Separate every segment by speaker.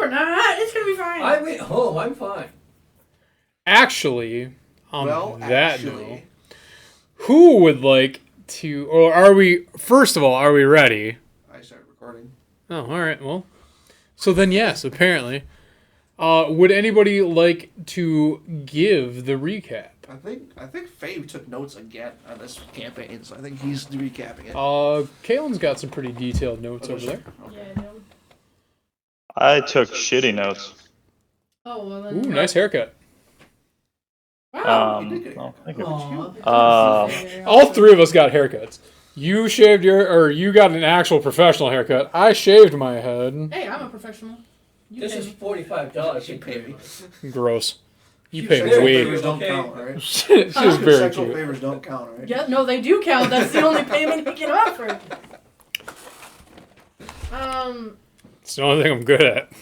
Speaker 1: we're not. It's gonna be fine.
Speaker 2: I went home. I'm fine.
Speaker 3: Actually, note, who would like to, or are we, first of all, are we ready?
Speaker 4: I started recording.
Speaker 3: Oh, all right. Well, so then yes, apparently. Would anybody like to give the recap?
Speaker 4: I think Fabe took notes again on this campaign, so I think he's recapping it.
Speaker 3: Kalen's got some pretty detailed notes over there.
Speaker 1: Yeah, I know.
Speaker 5: I took shitty notes.
Speaker 1: Oh, well then.
Speaker 3: Ooh, nice haircut.
Speaker 1: Wow.
Speaker 5: Thank you.
Speaker 3: All three of us got haircuts. You shaved you got an actual professional haircut. I shaved my head.
Speaker 1: Hey, I'm a professional.
Speaker 2: This is $45.
Speaker 4: You pay me.
Speaker 3: Gross. You
Speaker 4: Cute
Speaker 3: pay
Speaker 4: sexual
Speaker 3: way.
Speaker 4: favors don't count, right?
Speaker 3: She's very
Speaker 4: Sexual
Speaker 3: cute.
Speaker 4: favors don't count, right?
Speaker 1: Yeah, no, they do count. That's the only payment we can offer.
Speaker 3: It's the only thing I'm good at.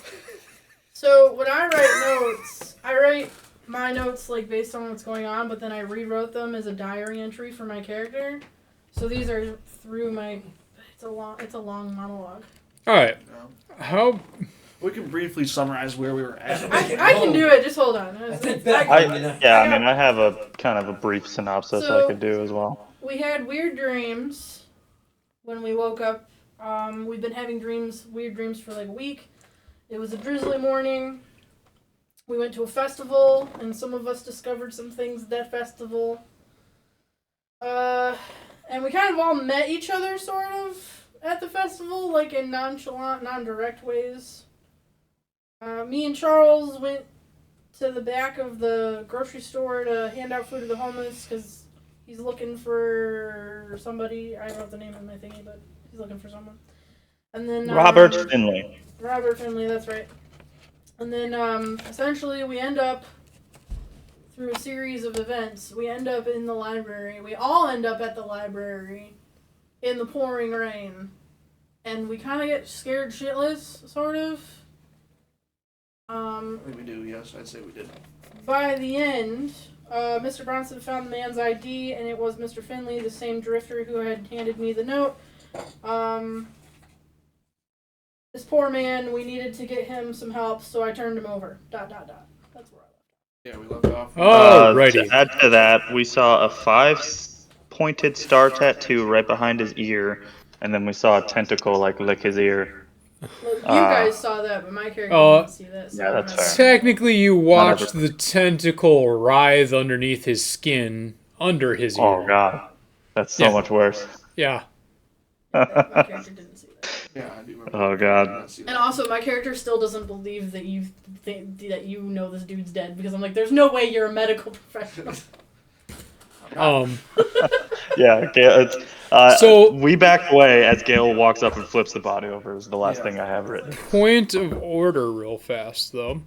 Speaker 1: So when I write notes, I write my notes like based on what's going on, but then I rewrote them as a diary entry for my character. So these are through my. It's a long monologue.
Speaker 3: All right. How?
Speaker 4: We can briefly summarize where we were at.
Speaker 1: I can do it. Just hold on.
Speaker 5: I have a kind of a brief synopsis I could do as well.
Speaker 1: We had weird dreams when we woke up. We've been having weird dreams for like a week. It was a drizzly morning. We went to a festival, and some of us discovered some things at that festival. And we kind of all met each other, sort of, at the festival, like in nonchalant, non-direct ways. Me and Charles went to the back of the grocery store to hand out food to the homeless, because he's looking for somebody. I wrote the name in my thingy, but he's looking for someone. And then
Speaker 5: Robert Finley.
Speaker 1: Robert Finley, that's right. And then essentially we end up, through a series of events, we end up in the library. We all end up at the library in the pouring rain. And we kind of get scared shitless, sort of.
Speaker 4: I think we do, yes. I'd say we did.
Speaker 1: By the end, Mr. Bronson found the man's ID, and it was Mr. Finley, the same drifter who had handed me the note. This poor man, we needed to get him some help, so I turned him over. ... That's where I left.
Speaker 4: Yeah, we left off.
Speaker 3: Oh, righty.
Speaker 5: To add to that, we saw a 5-pointed star tattoo right behind his ear, and then we saw a tentacle lick his ear.
Speaker 1: Well, you guys saw that, but my character didn't see that. So
Speaker 5: yeah, that's fair.
Speaker 3: Technically, you watched the tentacle writhe underneath his skin, under his ear.
Speaker 5: Oh god, that's so much worse.
Speaker 3: Yeah.
Speaker 1: My character didn't see that.
Speaker 4: Yeah, I do remember.
Speaker 5: Oh god.
Speaker 1: And also, my character still doesn't believe that you know this dude's dead, because I'm like, there's no way you're a medical professional.
Speaker 5: Yeah, Gail,
Speaker 3: so
Speaker 5: we back away as Gale walks up and flips the body over is the last thing I have written.
Speaker 3: Point of order real fast, though.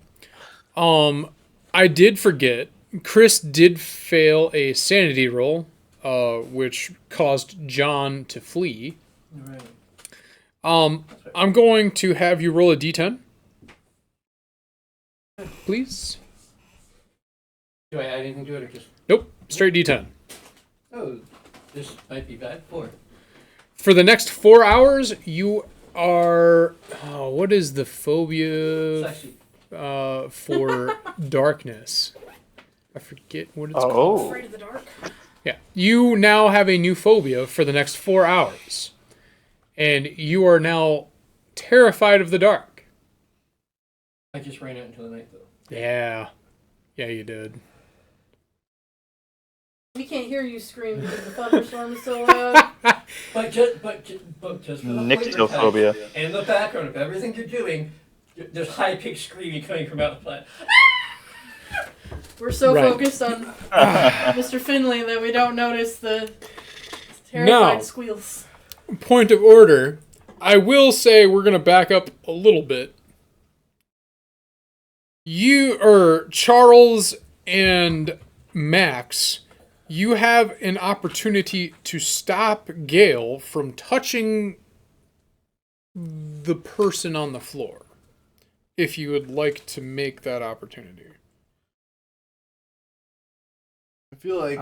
Speaker 3: I did forget, Chris did fail a sanity roll, which caused John to flee.
Speaker 2: Right.
Speaker 3: I'm going to have you roll a d10. Please.
Speaker 2: Do I add anything to it or just...
Speaker 3: Nope, straight d10.
Speaker 2: Oh, this might be bad for it.
Speaker 3: For the next 4 hours, you are... Oh, what is the phobia for darkness? I forget what it's called.
Speaker 1: Afraid of the dark.
Speaker 3: Yeah. You now have a new phobia for the next 4 hours. And you are now terrified of the dark.
Speaker 2: I just ran out into the night, though.
Speaker 3: Yeah. Yeah, you did.
Speaker 1: We can't hear you scream because the thunderstorm is so loud.
Speaker 2: But just for the
Speaker 5: Nyctophobia.
Speaker 2: and in the background of everything you're doing, there's high-pitched screaming coming from outside.
Speaker 1: We're so
Speaker 3: Right.
Speaker 1: focused on Mr. Finley that we don't notice the terrified squeals.
Speaker 3: Point of order. I will say we're going to back up a little bit. Charles and Max, you have an opportunity to stop Gale from touching the person on the floor, if you would like to make that opportunity.
Speaker 4: I feel like...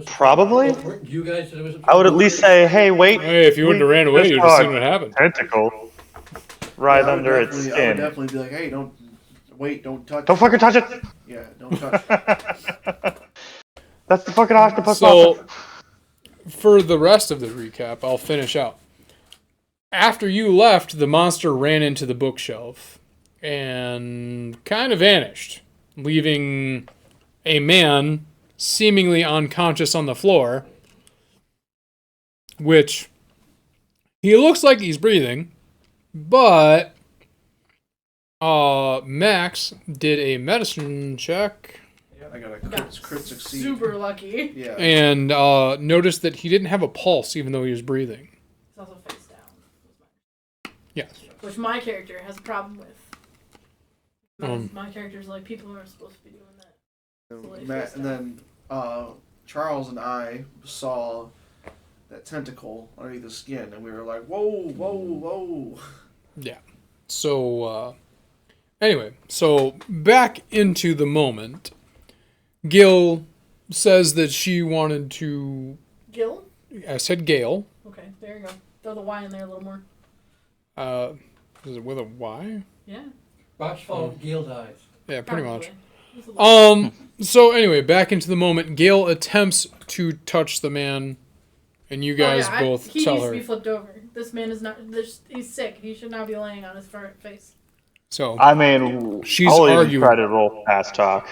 Speaker 5: Probably.
Speaker 2: You guys,
Speaker 5: I would at least say, hey, wait.
Speaker 3: Hey, if you wouldn't have ran away, you'd have seen what happened.
Speaker 5: Tentacle right
Speaker 4: I would
Speaker 5: under its
Speaker 4: definitely- I would
Speaker 5: skin.
Speaker 4: definitely be like, hey, don't touch.
Speaker 5: Don't fucking touch it!
Speaker 4: Yeah, don't touch.
Speaker 5: That's the fucking octopus.
Speaker 3: So, for the rest of the recap, I'll finish out. After you left, the monster ran into the bookshelf and kind of vanished, leaving a man seemingly unconscious on the floor, which he looks like he's breathing, but Max did a medicine check
Speaker 4: I got a
Speaker 1: Got
Speaker 4: crit succeed.
Speaker 1: super lucky.
Speaker 4: Yeah.
Speaker 3: and noticed that he didn't have a pulse even though he was breathing.
Speaker 1: He's also face down.
Speaker 3: Yes.
Speaker 1: Which my character has a problem with. My character's like, people aren't supposed to be doing that.
Speaker 4: Matt, and then Charles and I saw that tentacle underneath the skin, and we were like, whoa, whoa, whoa.
Speaker 3: Yeah. So, anyway, so back into the moment. Gil says that she wanted to.
Speaker 1: Gil?
Speaker 3: I said Gail.
Speaker 1: Okay, there you go. Throw the Y in there a little more.
Speaker 3: Is it with a Y?
Speaker 1: Yeah.
Speaker 2: Rock's phone, Gil dies.
Speaker 3: Yeah, pretty much.
Speaker 1: Probably.
Speaker 3: So anyway, back into the moment. Gail attempts to touch the man, and you guys both
Speaker 1: he
Speaker 3: tell
Speaker 1: needs
Speaker 3: her.
Speaker 1: to be flipped over. This man is not. He's sick. He should not be laying on his face.
Speaker 3: So,
Speaker 5: I mean,
Speaker 3: She's
Speaker 5: I'll even
Speaker 3: arguing.
Speaker 5: try to roll fast talk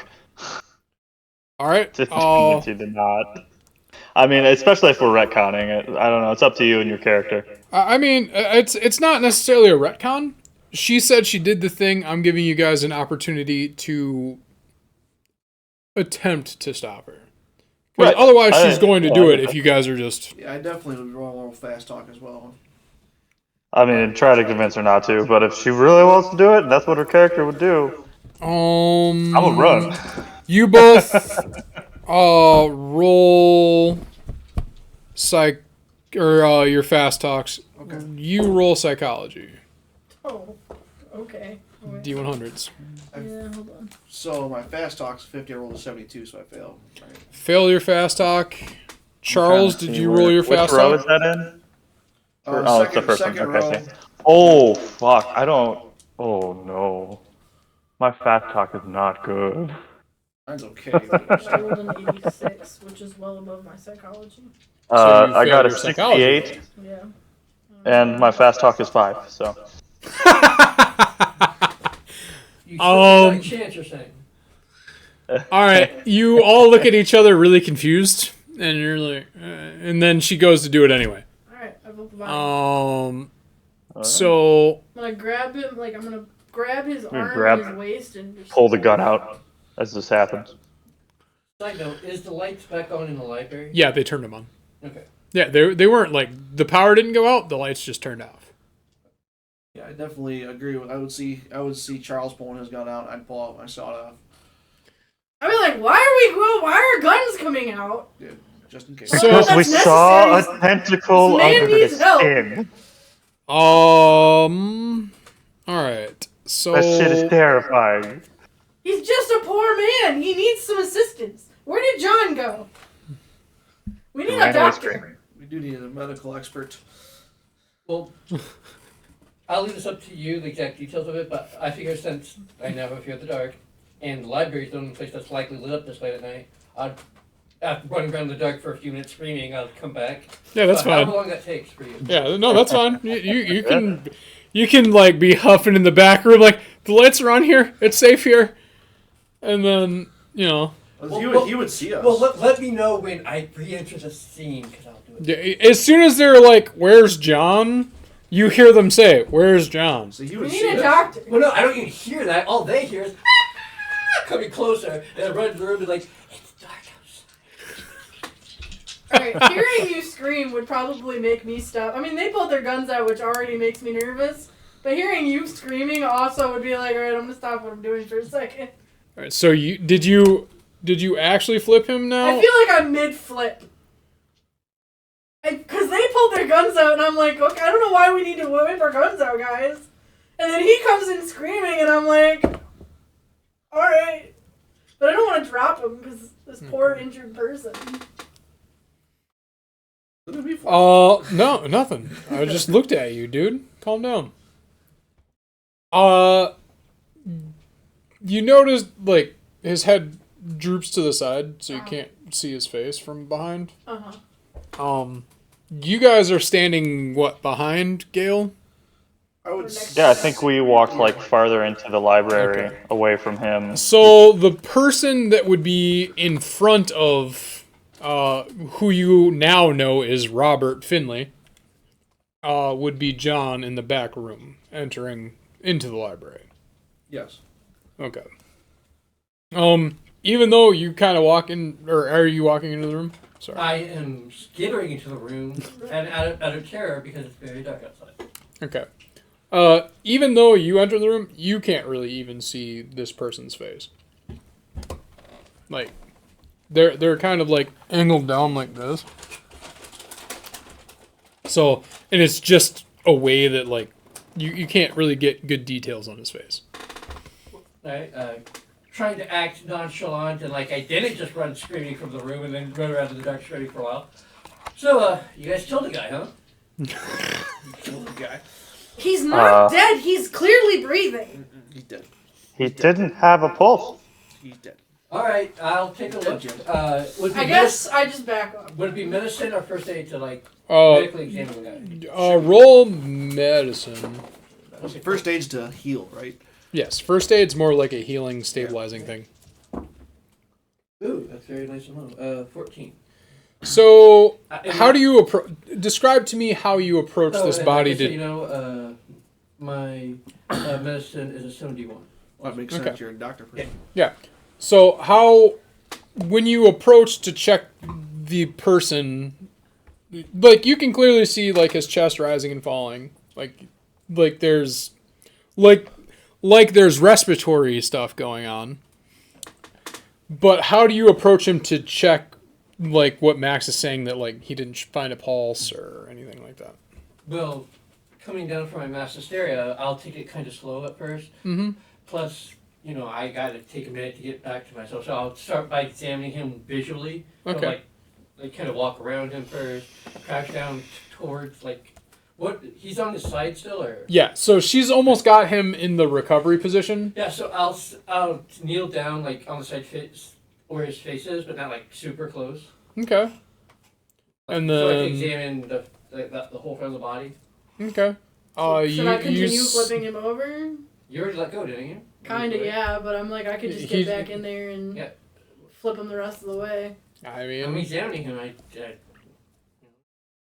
Speaker 3: all right.
Speaker 5: to convince you to not. I mean, especially if we're retconning it. I don't know. It's up to you and your character.
Speaker 3: I mean, it's not necessarily a retcon. She said she did the thing. I'm giving you guys an opportunity to attempt to stop her. Because
Speaker 5: Right.
Speaker 3: otherwise, she's going to do it if you guys are just.
Speaker 4: Yeah, I definitely would roll a little fast talk as well.
Speaker 5: I mean, try to convince her not to, but if she really wants to do it, that's what her character would do. I would run.
Speaker 3: You both roll your fast talks.
Speaker 4: Okay.
Speaker 3: You roll psychology.
Speaker 1: Oh. Okay. Wait.
Speaker 3: D100s.
Speaker 1: Yeah, hold on.
Speaker 4: So my fast talk's 50, I rolled a 72, so I failed. Right.
Speaker 3: Fail your fast talk. Charles, did you roll your fast
Speaker 5: Which row
Speaker 3: talk?
Speaker 5: is that in?
Speaker 4: Oh,
Speaker 5: It's the first one.
Speaker 4: second
Speaker 5: Okay.
Speaker 4: row.
Speaker 5: I see. Oh, fuck. I don't. Oh, no. My fast talk is not good.
Speaker 4: Mine's okay.
Speaker 1: I rolled an 86, which is well above my psychology.
Speaker 3: you
Speaker 5: I got
Speaker 3: failed
Speaker 5: a
Speaker 3: your psychology.
Speaker 5: 68,
Speaker 1: Yeah.
Speaker 5: and my fast talk is 5, so.
Speaker 2: You still have a chance, you're saying.
Speaker 3: All right, you all look at each other really confused, and you're like, and then she goes to do it anyway.
Speaker 1: Alright, I vote the vine.
Speaker 3: So
Speaker 1: I'm gonna grab him, like, I'm gonna grab his arm
Speaker 5: grab-
Speaker 1: and his waist and just
Speaker 5: Pull the gun out as this happens.
Speaker 2: Side note, is the lights back on in the library?
Speaker 3: yeah, they turned them on.
Speaker 2: Okay.
Speaker 3: Yeah, they weren't like the power didn't go out, the lights just turned off.
Speaker 4: Yeah, I definitely agree with. I would see Charles pulling his gun out. I'd pull out my sawed-off.
Speaker 1: I'd be like, why are guns coming out?
Speaker 4: Yeah, just in case.
Speaker 1: So-
Speaker 5: Because we
Speaker 1: that's
Speaker 5: saw
Speaker 1: necessary.
Speaker 5: a tentacle
Speaker 1: This man
Speaker 5: under
Speaker 1: needs
Speaker 5: the
Speaker 1: help.
Speaker 5: skin.
Speaker 3: All right. So
Speaker 5: That shit is terrifying.
Speaker 1: He's just a poor man. He needs some assistance. Where did John go? We need a
Speaker 5: Ran away
Speaker 1: doctor.
Speaker 5: screaming.
Speaker 4: We do need a medical expert.
Speaker 2: Well, I'll leave this up to you, the exact details of it, but I figure since I now have a fear of the dark, and the library's the only place that's likely lit up this late at night, after running around in the dark for a few minutes screaming, I'll come back.
Speaker 3: yeah, that's
Speaker 2: How
Speaker 3: fine.
Speaker 2: long that takes for you?
Speaker 3: Yeah, no, that's fine. You can like be huffing in the back room like the lights are on here. It's safe here, and then you know.
Speaker 4: He would see us.
Speaker 2: Well, let me know when I re-enter the scene, because I'll do it.
Speaker 3: Yeah, as soon as they're like, "Where's John?" you hear them say, "Where's John?"
Speaker 4: So he
Speaker 1: We
Speaker 4: would
Speaker 1: need
Speaker 4: see
Speaker 1: a
Speaker 4: us.
Speaker 1: doctor.
Speaker 2: Well, no, I don't even hear that. All they hear is coming closer, and I run to the room and like, it's dark outside.
Speaker 1: Alright, hearing you scream would probably make me stop. I mean, they pulled their guns out, which already makes me nervous. But hearing you screaming also would be like, alright, I'm gonna stop what I'm doing for a second.
Speaker 3: All right, so did you actually flip him now?
Speaker 1: I feel like I'm mid-flip. Because they pulled their guns out, and I'm like, okay, I don't know why we need to whip our guns out, guys. And then he comes in screaming, and I'm like, alright. But I don't want to drop him, because this poor injured person.
Speaker 3: No, nothing. I just looked at you, dude. Calm down. You notice like his head droops to the side, so you can't see his face from behind. You guys are standing what behind Gale?
Speaker 4: I would.
Speaker 5: Yeah, I think we walked like farther into the library,
Speaker 3: Okay.
Speaker 5: away from him.
Speaker 3: So the person that would be in front of who you now know is Robert Finley would be John in the back room entering into the library.
Speaker 4: Yes.
Speaker 3: Okay. Even though you kind of walk in, or are you walking into the room? Sorry.
Speaker 2: I am skittering into the room and out of terror because it's very dark outside.
Speaker 3: Okay. Even though you enter the room, you can't really even see this person's face. Like, they're kind of like angled down like this. So, and it's just a way that like you can't really get good details on his face.
Speaker 2: Right? Trying to act nonchalant and like I didn't just run screaming from the room and then run around in the dark screaming for a while. So, you guys killed the guy, huh? You killed the guy.
Speaker 1: He's not dead. He's clearly breathing.
Speaker 4: He's dead.
Speaker 5: He didn't have a pulse.
Speaker 4: He's dead.
Speaker 2: All right, I'll take a look. Would it be
Speaker 1: I guess I just back up.
Speaker 2: would it be medicine or first aid to like medically examine the guy?
Speaker 3: Roll medicine.
Speaker 4: First aid's to heal, right?
Speaker 3: Yes, first aid's more like a healing, stabilizing thing.
Speaker 2: Ooh, that's very nice and low. 14.
Speaker 3: So, how do you describe to me how you approach this
Speaker 2: and
Speaker 3: body?
Speaker 2: so, you know, my medicine is a 71.
Speaker 4: Well, that makes sense. You're a doctor person.
Speaker 3: Yeah. So how, when you approach to check the person, like you can clearly see like his chest rising and falling, like there's, like there's respiratory stuff going on. But how do you approach him to check, like what Max is saying that like he didn't find a pulse or anything like that?
Speaker 2: Well, coming down from my mass hysteria, I'll take it kind of slow at first.
Speaker 3: Mm-hmm.
Speaker 2: Plus, you know, I got to take a minute to get back to myself. So I'll start by examining him visually.
Speaker 3: Okay.
Speaker 2: So, like kind of walk around him first, crouch down towards, like, what? He's on his side still, or?
Speaker 3: Yeah, so she's almost got him in the recovery position.
Speaker 2: Yeah, so I'll kneel down, like, on the side face, where his face is, but not, like, super close.
Speaker 3: Okay. And
Speaker 2: So I
Speaker 3: then...
Speaker 2: can examine the whole front of the body.
Speaker 3: Okay.
Speaker 1: Should I continue flipping him over?
Speaker 2: You already let go, didn't you?
Speaker 1: Kinda, yeah, but I'm like, I could just get back in there and flip him the rest of the way.
Speaker 3: I
Speaker 2: I'm
Speaker 3: mean...
Speaker 2: examining him.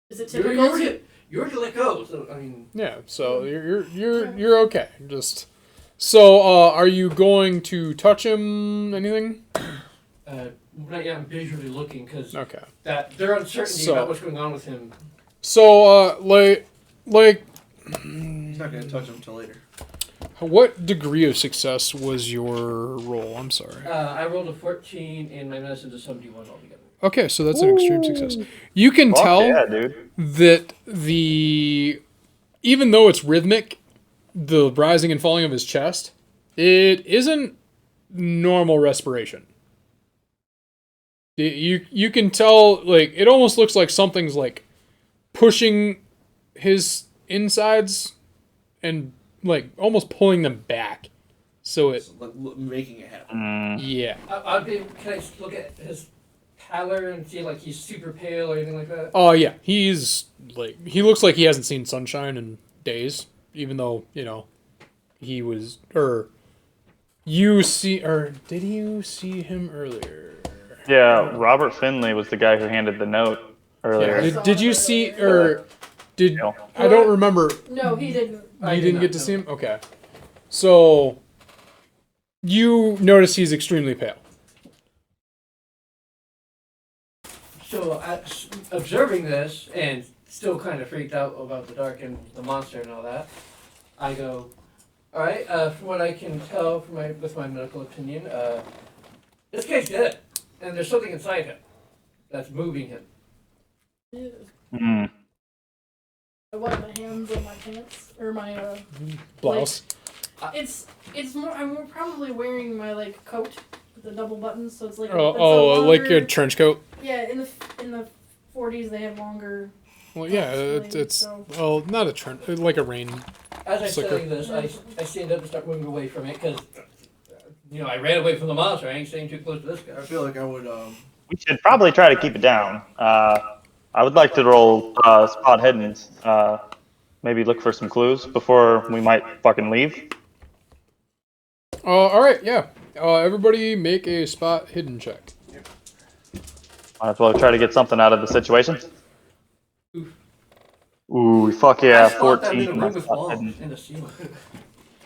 Speaker 1: Is it typical
Speaker 2: You already let go, so, I mean...
Speaker 3: Yeah, so you're okay. Just... So, are you going to touch him, anything?
Speaker 2: Right, yeah, I'm visually looking, because
Speaker 3: Okay.
Speaker 2: their uncertainty about what's going on with him.
Speaker 3: So, like...
Speaker 4: He's not going to touch him until later.
Speaker 3: What degree of success was your roll? I'm sorry.
Speaker 2: I rolled a 14, and my medicine's a 71 altogether.
Speaker 3: Okay, so that's an extreme success. You can
Speaker 5: Fuck
Speaker 3: tell
Speaker 5: yeah, dude.
Speaker 3: that even though it's rhythmic, the rising and falling of his chest, it isn't normal respiration. You can tell, like, it almost looks like something's like pushing his insides and like almost pulling them back. So it
Speaker 4: making it happen.
Speaker 3: Yeah.
Speaker 2: Can I look at his pallor and see like he's super pale or anything like that?
Speaker 3: Oh yeah, he's like, he looks like he hasn't seen sunshine in days, even though, you know, he was, did you see him earlier?
Speaker 5: Yeah, Robert Finley was the guy who handed the note earlier.
Speaker 3: Yeah. Did you see, or did,
Speaker 5: No.
Speaker 3: I don't remember.
Speaker 1: No, he didn't.
Speaker 3: You didn't get to see him? Okay. So, you notice he's extremely pale.
Speaker 2: So, observing this and still kind of freaked out about the dark and the monster and all that, I go, all right. From what I can tell with my medical opinion, this guy's dead, and there's something inside him that's moving him.
Speaker 3: Hmm.
Speaker 1: I wipe my hands on my pants or my
Speaker 3: Blouse.
Speaker 1: Like, it's more. I'm probably wearing my like coat with the double buttons, so it's like
Speaker 3: like your trench coat.
Speaker 1: Yeah, in the 40s they had longer.
Speaker 3: Well, yeah, it's
Speaker 1: so.
Speaker 3: well, not a trench, like a rain.
Speaker 2: as I'm
Speaker 3: Slicker.
Speaker 2: saying this, I stand up and start moving away from it because, I ran away from the monster. I ain't staying too close to this guy.
Speaker 4: I feel like I would.
Speaker 5: We should probably try to keep it down. I would like to roll spot hidden. Maybe look for some clues before we might fucking leave.
Speaker 3: All right, yeah. Everybody make a spot hidden check.
Speaker 5: Might as well try to get something out of the situation. Ooh, fuck yeah,
Speaker 2: I spot that
Speaker 5: 14.
Speaker 2: in a
Speaker 5: My
Speaker 2: room with
Speaker 5: spot
Speaker 2: walls
Speaker 5: hidden.
Speaker 2: in the ceiling.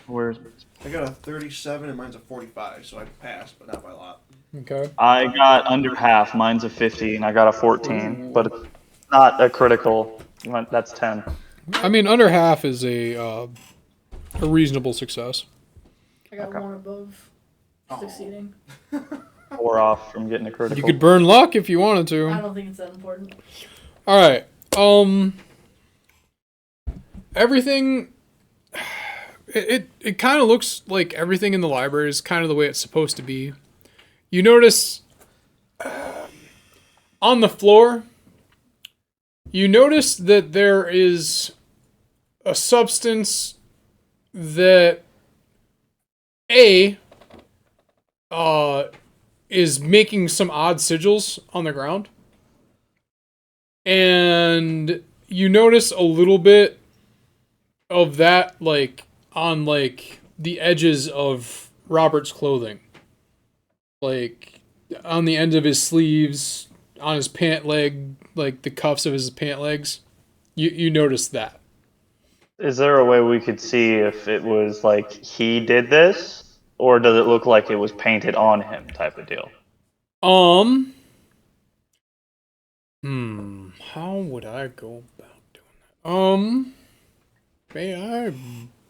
Speaker 5: Where's
Speaker 4: I got a 37 and mine's a 45, so I passed, but not by a lot.
Speaker 3: Okay.
Speaker 5: I got under half. Mine's a 50, and I got a 14, but it's not a critical. That's 10.
Speaker 3: I mean, under half is a reasonable success.
Speaker 1: I got
Speaker 5: Okay.
Speaker 1: one above succeeding.
Speaker 5: 4 off from getting a critical.
Speaker 3: You could burn luck if you wanted
Speaker 1: I
Speaker 3: to.
Speaker 1: don't think it's that important.
Speaker 3: All right. Everything. It kind of looks like everything in the library is kind of the way it's supposed to be. You notice on the floor. You notice that there is a substance that is making some odd sigils on the ground. And you notice a little bit of that, like, on, like, the edges of Robert's clothing. Like, on the end of his sleeves, on his pant leg, like, the cuffs of his pant legs. You notice that.
Speaker 5: Is there a way we could see if it was like he did this, or does it look like it was painted on him type of deal?
Speaker 3: How would I go about doing that? May I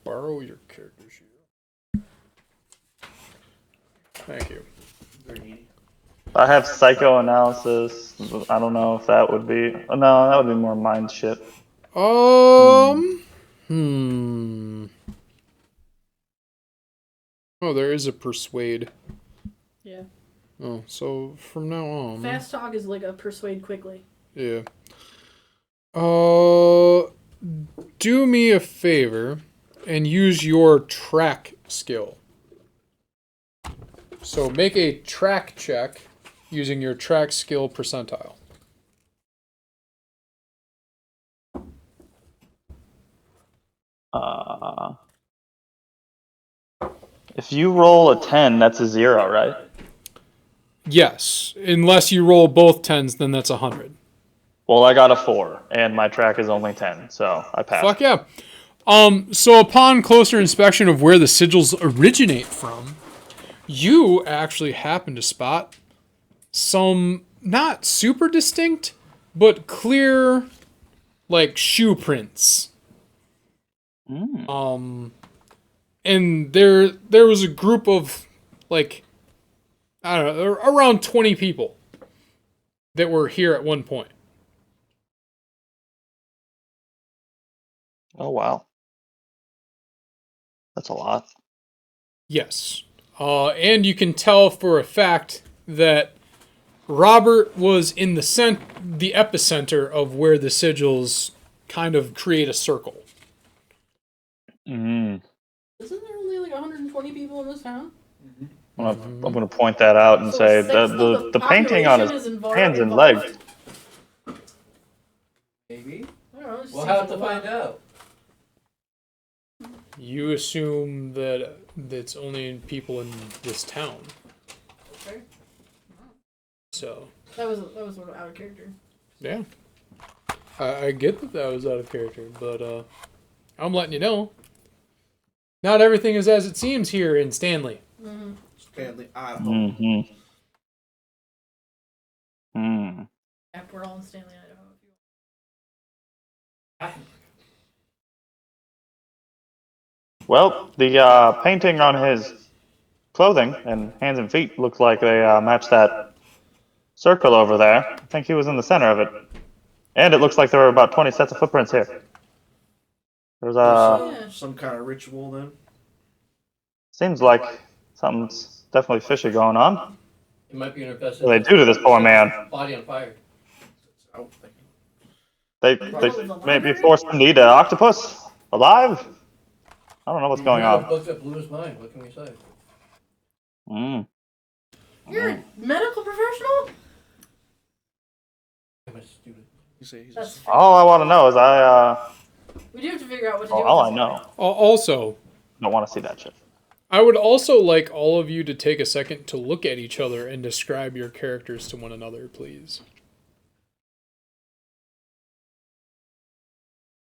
Speaker 3: borrow your character sheet? Thank you.
Speaker 4: Very needy.
Speaker 5: I have psychoanalysis. I don't know if that would be. No, that would be more mind shit.
Speaker 3: Oh, there is a persuade.
Speaker 1: Yeah.
Speaker 3: Oh, so from now on.
Speaker 1: Fast talk is like a persuade quickly.
Speaker 3: Yeah. Do me a favor and use your track skill. So make a track check using your track skill percentile.
Speaker 5: If you roll a 10, that's a 0, right?
Speaker 3: Yes, unless you roll both 10s, then that's 100.
Speaker 5: Well, I got a 4, and my track is only 10, so I passed.
Speaker 3: Fuck yeah. So upon closer inspection of where the sigils originate from, you actually happen to spot some not super distinct, but clear, like, shoe prints. And there was a group of, like, I don't know, around 20 people that were here at one point.
Speaker 5: Oh, wow. That's a lot.
Speaker 3: Yes. And you can tell for a fact that Robert was in the epicenter of where the sigils kind of create a circle.
Speaker 1: Isn't there only like 120 people in this town?
Speaker 5: I'm gonna point that out and
Speaker 1: So
Speaker 5: say
Speaker 1: sixth of
Speaker 5: the painting on
Speaker 1: population
Speaker 5: his
Speaker 1: is involved-
Speaker 5: hands and
Speaker 1: involved?
Speaker 5: legs.
Speaker 2: Maybe.
Speaker 1: I don't know, it just
Speaker 2: We'll
Speaker 1: seems
Speaker 2: have
Speaker 1: like
Speaker 2: to
Speaker 1: a lot.
Speaker 2: find out.
Speaker 3: You assume that it's only people in this town.
Speaker 1: Okay.
Speaker 3: So,
Speaker 1: That was sort of out of character.
Speaker 3: yeah. I get that was out of character, but I'm letting you know. Not everything is as it seems here in Stanley.
Speaker 4: Stanley, Idaho.
Speaker 1: Yeah, we're all in Stanley, Idaho.
Speaker 5: Well, the painting on his clothing and hands and feet looked like they matched that circle over there. I think he was in the center of it. And it looks like there were about 20 sets of footprints here. There's
Speaker 4: Some kind of ritual then.
Speaker 5: seems like something's definitely fishy going on.
Speaker 2: It might be in our best
Speaker 5: What do they do to this poor man?
Speaker 2: Body on fire.
Speaker 4: I would think.
Speaker 5: They maybe forced him to eat an octopus alive. I don't know what's
Speaker 2: You
Speaker 5: going
Speaker 2: read a
Speaker 5: on.
Speaker 2: book that blew his mind. What can we say?
Speaker 5: Mm.
Speaker 1: You're a medical professional?
Speaker 2: I'm a student.
Speaker 4: You say he's
Speaker 1: That's
Speaker 5: All I want to know is
Speaker 1: We do have to figure out what to do
Speaker 5: all
Speaker 1: with
Speaker 5: I
Speaker 1: this
Speaker 5: know.
Speaker 1: guy.
Speaker 3: Also,
Speaker 5: Don't want to see that shit.
Speaker 3: I would also like all of you to take a second to look at each other and describe your characters to one another, please.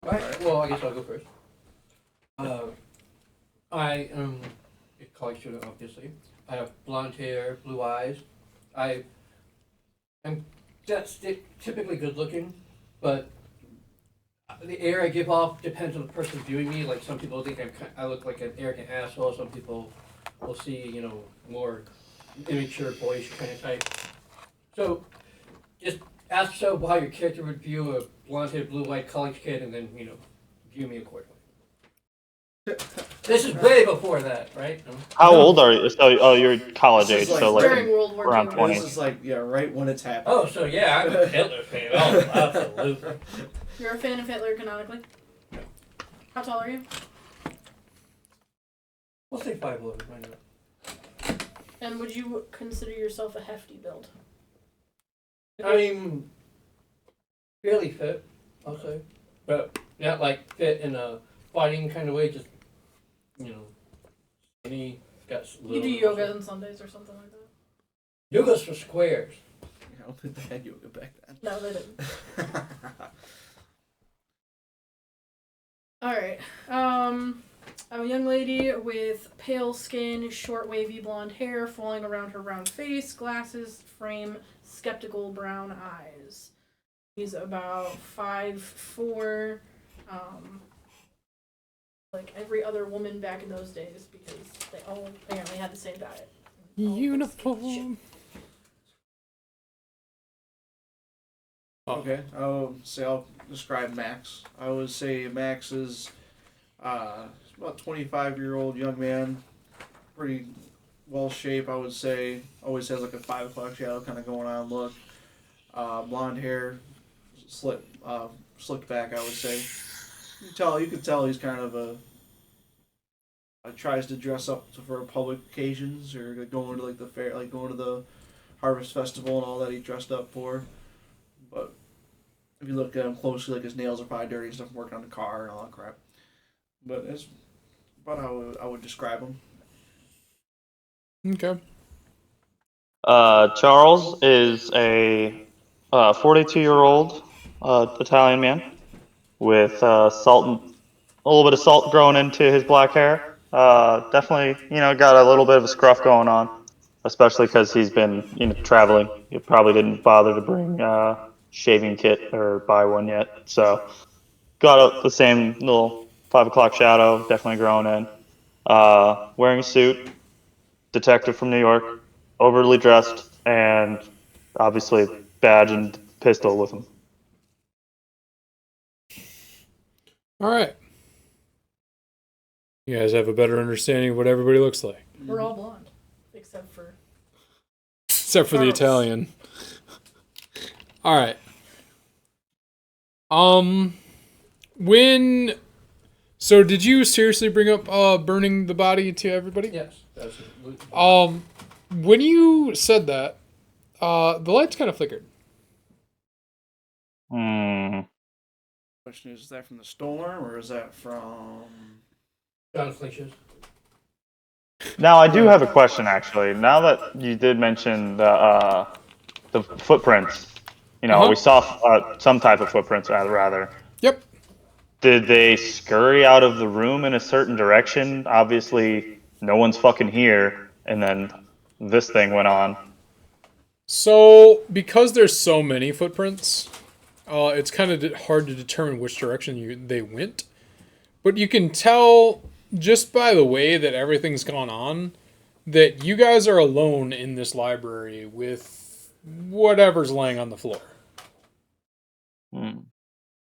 Speaker 2: Alright, well, I guess I'll go first. I am a college student, obviously. I have blonde hair, blue eyes. I am typically good looking, but the air I give off depends on the person viewing me. Like, some people think I look like an arrogant asshole. Some people will see, more immature, boyish kind of type. So, just ask yourself how your character would view a blonde-haired, blue-eyed college kid, and then, view me accordingly. This is way before that, right? No?
Speaker 5: How old are you? So, you're college
Speaker 4: This
Speaker 5: age,
Speaker 4: is
Speaker 5: so
Speaker 4: like
Speaker 5: like
Speaker 1: During World War
Speaker 5: around
Speaker 1: II.
Speaker 5: 20.
Speaker 4: This is like, yeah, right when it's happening.
Speaker 2: Oh, so yeah, I'm a Hitler fan. Oh, absolutely.
Speaker 1: You're a fan of Hitler canonically?
Speaker 2: No.
Speaker 1: How tall are you?
Speaker 2: We'll say 5'11", why not?
Speaker 1: And would you consider yourself a hefty build?
Speaker 2: I'm fairly fit, I'll say. But not like fit in a fighting kind of way, just, skinny, got
Speaker 1: You
Speaker 2: little
Speaker 1: do yoga on Sundays or something like that?
Speaker 2: Yoga's for squares.
Speaker 4: I don't think they had yoga back then.
Speaker 1: No, they didn't. Alright. I'm a young lady with pale skin, short wavy blonde hair falling around her round face, glasses, frame, skeptical brown eyes. She's about 5'4", like every other woman back in those days, because they all apparently had the same diet.
Speaker 3: Uniform.
Speaker 4: Okay, I'll describe Max. I would say Max is about 25-year-old young man, pretty well shaped. I would say always has like a 5 o'clock shadow kind of going on look. Blonde hair, slicked back. I would say. You could tell he's kind of tries to dress up for public occasions or going to like the fair, like going to the Harvest Festival and all that. He dressed up for, but if you look at him closely, like his nails are probably dirty and stuff, working on the car and all that crap. But that's about how I would describe him.
Speaker 3: Okay.
Speaker 5: Charles is a 42-year-old Italian man with a little bit of salt growing into his black hair. Definitely, got a little bit of a scruff going on, especially because he's been, traveling. He probably didn't bother to bring shaving kit or buy one yet, so got the same little 5 o'clock shadow, definitely growing in. Wearing a suit, detective from New York, overly dressed, and obviously badge and pistol with him.
Speaker 3: All right. You guys have a better understanding of what everybody looks like,
Speaker 1: We're all blonde, except for
Speaker 3: except for the
Speaker 1: Charles.
Speaker 3: Italian. All right. So did you seriously bring up burning the body to everybody?
Speaker 2: Yes, that's
Speaker 3: When you said that, the lights kind of flickered.
Speaker 4: Question is that from the storm or is that from?
Speaker 2: John Fleischer's.
Speaker 5: Now, I do have a question, actually. Now that you did mention the footprints, we saw some type of footprints, rather.
Speaker 3: Yep.
Speaker 5: Did they scurry out of the room in a certain direction? Obviously, no one's fucking here, and then this thing went on.
Speaker 3: So, because there's so many footprints, it's kind of hard to determine which direction they went. But you can tell just by the way that everything's gone on that you guys are alone in this library with whatever's laying on the floor.
Speaker 1: I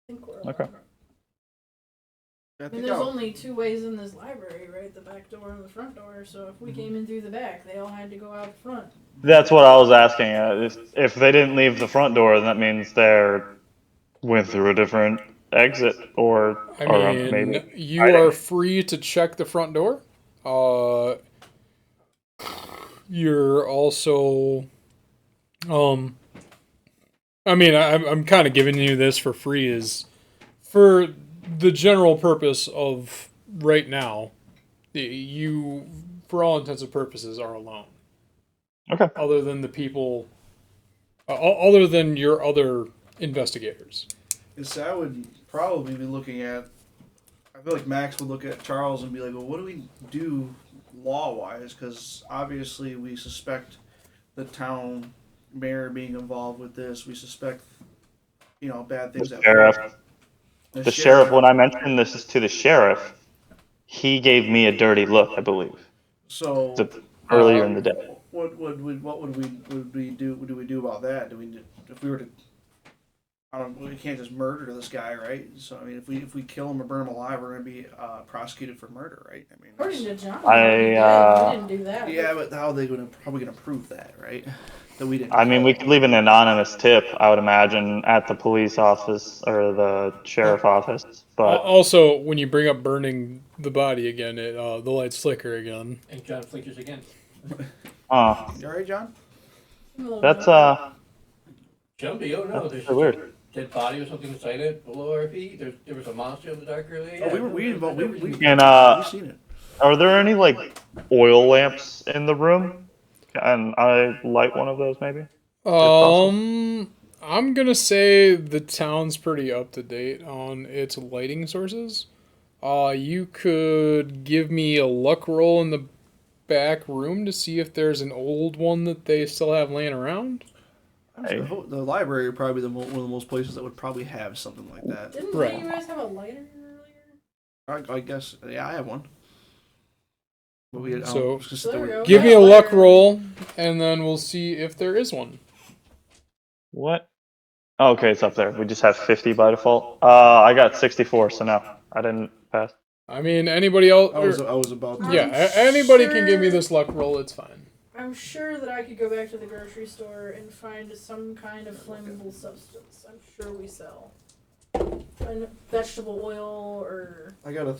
Speaker 1: think we're
Speaker 5: Okay.
Speaker 1: alone. I mean, there's only 2 ways in this library, right? The back door and the front door. So if we came in through the back, they all had to go out the front.
Speaker 5: That's what I was asking. If they didn't leave the front door, then that means they went through a different exit or
Speaker 3: I mean,
Speaker 5: maybe
Speaker 3: you
Speaker 5: hiding.
Speaker 3: are free to check the front door. You're also, I mean, I'm kind of giving you this for free is for the general purpose of right now. You, for all intents and purposes, are alone.
Speaker 5: Okay.
Speaker 3: Other than the people, other than your other investigators.
Speaker 4: Yes, I would probably be looking at. I feel like Max would look at Charles and be like, "Well, what do we do law-wise? Because obviously we suspect the town mayor being involved with this. We suspect, bad things
Speaker 5: The
Speaker 4: at
Speaker 5: sheriff.
Speaker 4: work.
Speaker 5: The sheriff. When I mentioned this to the sheriff, he gave me a dirty look, I believe,
Speaker 4: So,
Speaker 5: earlier in the day.
Speaker 4: what would we do? What do we do about that? If we were to? We can't just murder this guy, right? So I mean, if we kill him or burn him alive, we're gonna be prosecuted for murder, right? I mean,
Speaker 1: According to John,
Speaker 5: I,
Speaker 1: we didn't do that.
Speaker 4: yeah, but how are they probably gonna prove that, right? That we didn't.
Speaker 5: I mean, we could leave an anonymous tip, I would imagine, at the police office or the sheriff office. But
Speaker 3: Also, when you bring up burning the body again, the lights flicker again.
Speaker 2: And John flickers again.
Speaker 4: You all right, John?
Speaker 5: that's
Speaker 2: Jumpy, oh no, there's
Speaker 5: so weird.
Speaker 2: dead body or something inside it below our feet. There was a monster in the dark earlier.
Speaker 4: Oh, we've seen it.
Speaker 5: Are there any like oil lamps in the room? Can I light one of those, maybe?
Speaker 3: I'm gonna say the town's pretty up to date on its lighting sources. You could give me a luck roll in the back room to see if there's an old one that they still have laying around.
Speaker 5: Hey.
Speaker 4: The library would probably be one of the most places that would probably have something like that.
Speaker 1: Didn't
Speaker 3: Right.
Speaker 1: you guys have a lighter earlier?
Speaker 4: I guess, yeah, I have one. But
Speaker 3: So,
Speaker 1: There we go.
Speaker 3: give me a luck roll, and then we'll see if there is one.
Speaker 5: What? Oh, okay, it's up there. We just have 50 by default. I got 64, so no, I didn't pass.
Speaker 3: I mean, anybody else?
Speaker 4: I was about to.
Speaker 3: Yeah,
Speaker 1: I'm
Speaker 3: anybody can give me
Speaker 1: sure-
Speaker 3: this luck roll. It's fine.
Speaker 1: I'm sure that I could go back to the grocery store and find some kind of flammable substance. I'm sure we sell. And vegetable oil or.
Speaker 4: I got a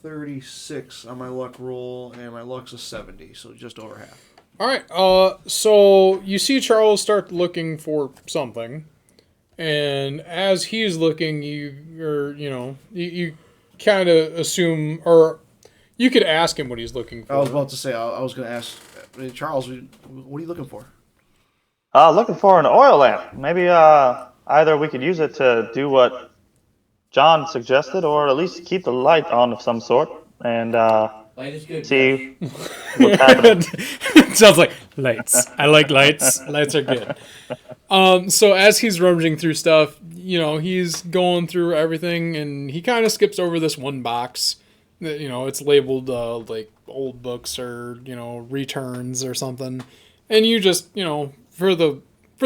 Speaker 4: 36 on my luck roll, and my luck's a 70, so just over half.
Speaker 3: All right. So you see Charles start looking for something, and as he's looking, you kind of assume, or you could ask him what he's looking for.
Speaker 4: I was about to say, I was going to ask, Charles, what are you looking for?
Speaker 5: Looking for an oil lamp. Maybe either we could use it to do what John suggested, or at least keep the light on of some sort, and
Speaker 2: Light is good.
Speaker 5: see what's happening.
Speaker 3: Sounds like lights. I like lights. Lights are good. So as he's rummaging through stuff, he's going through everything, and he kind of skips over this one box that, it's labeled like old books or returns or something, and you just for the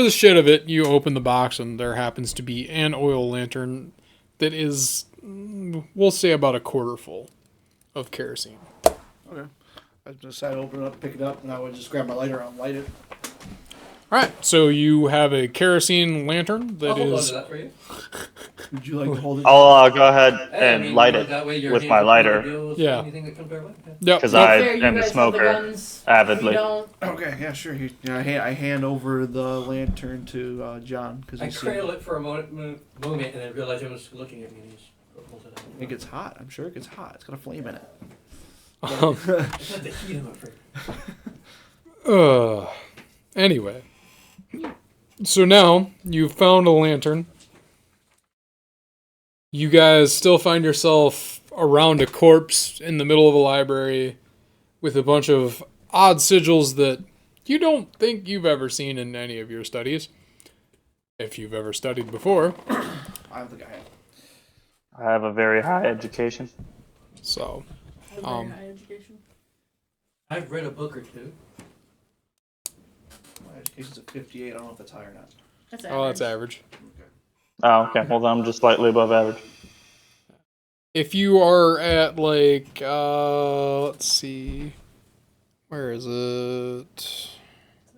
Speaker 3: shit of it, you open the box, and there happens to be an oil lantern that is, we'll say, about a quarter full of kerosene.
Speaker 4: Okay. I decided to open it up, pick it up, and I would just grab my lighter out and light it.
Speaker 3: All right, so you have a kerosene lantern
Speaker 2: I'll
Speaker 3: that
Speaker 2: hold on
Speaker 3: is.
Speaker 2: to that for you.
Speaker 4: Would you like to hold it?
Speaker 5: I'll go ahead
Speaker 2: Hey, I
Speaker 5: and
Speaker 2: mean,
Speaker 5: light
Speaker 2: that way
Speaker 5: it
Speaker 2: your
Speaker 5: with
Speaker 2: hands
Speaker 5: my
Speaker 2: don't
Speaker 5: lighter
Speaker 2: deal with
Speaker 3: Yeah.
Speaker 2: anything that comes our way. Yeah.
Speaker 3: Yep.
Speaker 5: because
Speaker 1: No
Speaker 5: I
Speaker 1: fair, you
Speaker 5: am a
Speaker 1: guys have the
Speaker 5: smoker
Speaker 1: guns.
Speaker 5: avidly.
Speaker 1: We don't.
Speaker 4: Okay, yeah, sure. I hand over the lantern to John because
Speaker 2: I cradle it for a moment and then realize it was looking at me and he just pulls it out.
Speaker 4: it gets hot. I'm sure it gets hot. It's got a flame in it.
Speaker 2: It's not the heat, I'm afraid.
Speaker 3: Anyway, so now you've found a lantern. You guys still find yourself around a corpse in the middle of a library with a bunch of odd sigils that you don't think you've ever seen in any of your studies. If you've ever studied before.
Speaker 4: I don't think I have.
Speaker 5: I have a very high education.
Speaker 3: So,
Speaker 1: Have very high education.
Speaker 2: I've read a book or two.
Speaker 4: My education's a 58. I don't know if that's high or not.
Speaker 1: That's
Speaker 3: oh, that's average.
Speaker 5: Oh, okay. Well, then I'm just slightly above average.
Speaker 3: If you are at like, let's see, where is it?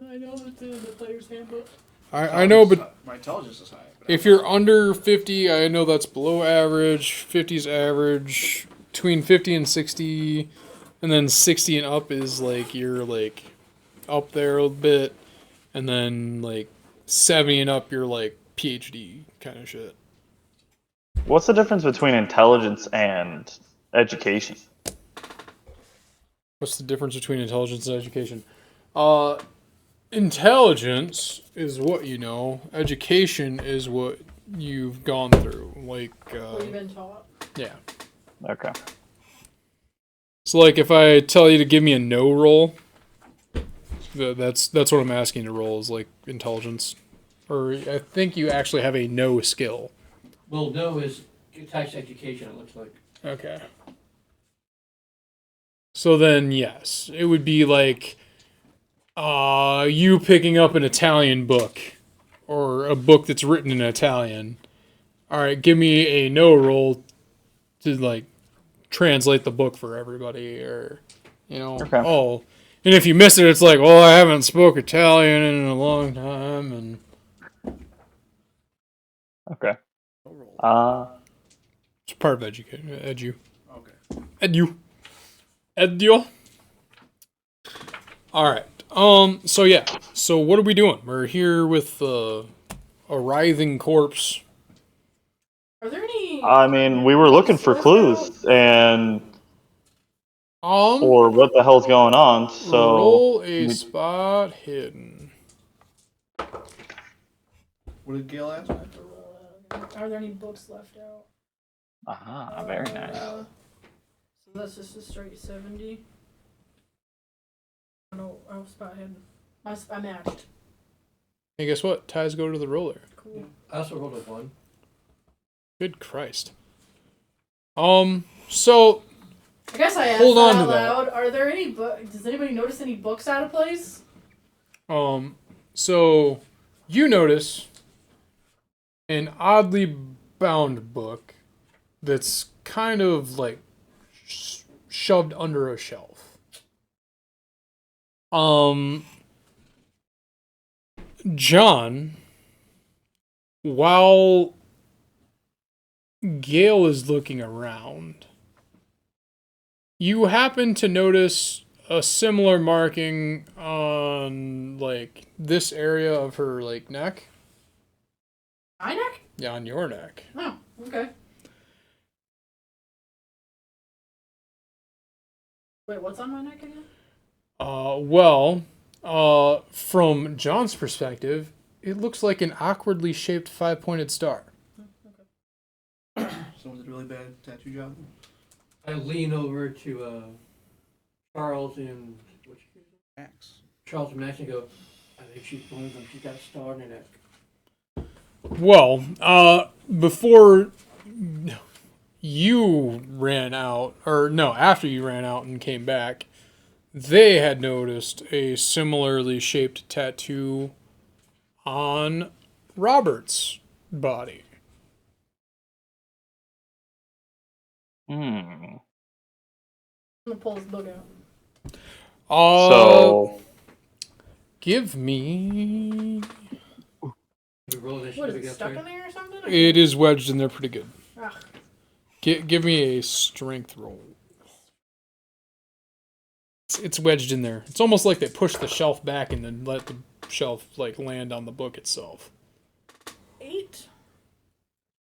Speaker 1: I know that the player's handbook.
Speaker 3: I know, but
Speaker 4: My intelligence is high. But
Speaker 3: If you're under 50, I know that's below average. 50 is average. Between 50 and 60, and then 60 and up is like you're like up there a little bit, and then like 70 and up, you're like PhD kind of shit.
Speaker 5: What's the difference between intelligence and education?
Speaker 3: What's the difference between intelligence and education? Intelligence is what you know. Education is what you've gone through. Like,
Speaker 1: What you've been taught.
Speaker 3: yeah.
Speaker 5: Okay.
Speaker 3: So, like, if I tell you to give me a no roll, that's what I'm asking to roll is like intelligence, or I think you actually have a no skill.
Speaker 2: Well, no is attached to education, it looks like.
Speaker 3: Okay. So then, yes, it would be like you picking up an Italian book or a book that's written in Italian. All right, give me a no roll to like translate the book for everybody, or
Speaker 5: Okay.
Speaker 3: oh, and if you miss it, it's like, well, I haven't spoke Italian in a long time, and
Speaker 5: Okay.
Speaker 4: No roll.
Speaker 3: it's part of education.
Speaker 4: Okay.
Speaker 3: Edu. All right. So yeah. So what are we doing? We're here with a writhing corpse.
Speaker 1: Are there any?
Speaker 5: I mean, we were looking for clues and or what the hell's going on. So
Speaker 3: roll a spot hidden.
Speaker 4: What did Gail ask?
Speaker 1: Are there any books left out?
Speaker 5: very nice.
Speaker 1: So that's just a straight 70. No, I was spot hidden. I matched.
Speaker 3: Hey, guess what? Ties go to the roller.
Speaker 1: Cool.
Speaker 2: I also rolled a 1.
Speaker 3: Good Christ. So
Speaker 1: I guess I asked
Speaker 3: Hold on
Speaker 1: that
Speaker 3: to
Speaker 1: out
Speaker 3: that.
Speaker 1: loud. Are there any books? Does anybody notice any books out of place?
Speaker 3: so you notice an oddly bound book that's kind of like shoved under a shelf. John, while Gale is looking around, you happen to notice a similar marking on like this area of her like neck.
Speaker 1: My neck?
Speaker 3: Yeah, on your neck.
Speaker 1: Oh, okay. Wait, what's on my neck again?
Speaker 3: From John's perspective, it looks like an awkwardly shaped 5-pointed star.
Speaker 4: Someone did a really bad tattoo job.
Speaker 2: I lean over to Charles and
Speaker 4: Max.
Speaker 2: Charles and Max and go, I think she's one of them. She's got a star in her neck.
Speaker 3: Well, before you ran out, or no, after you ran out and came back, they had noticed a similarly shaped tattoo on Robert's body.
Speaker 1: I'm gonna pull this book out.
Speaker 5: So
Speaker 3: Give me...
Speaker 2: We roll
Speaker 1: What is
Speaker 2: initiative
Speaker 1: it,
Speaker 2: against
Speaker 1: stuck
Speaker 2: her.
Speaker 1: in there or something?
Speaker 3: It is wedged in there pretty good.
Speaker 1: Ah,
Speaker 3: Give me a strength roll. It's wedged in there. It's almost like they pushed the shelf back and then let the shelf like land on the book itself.
Speaker 1: 8.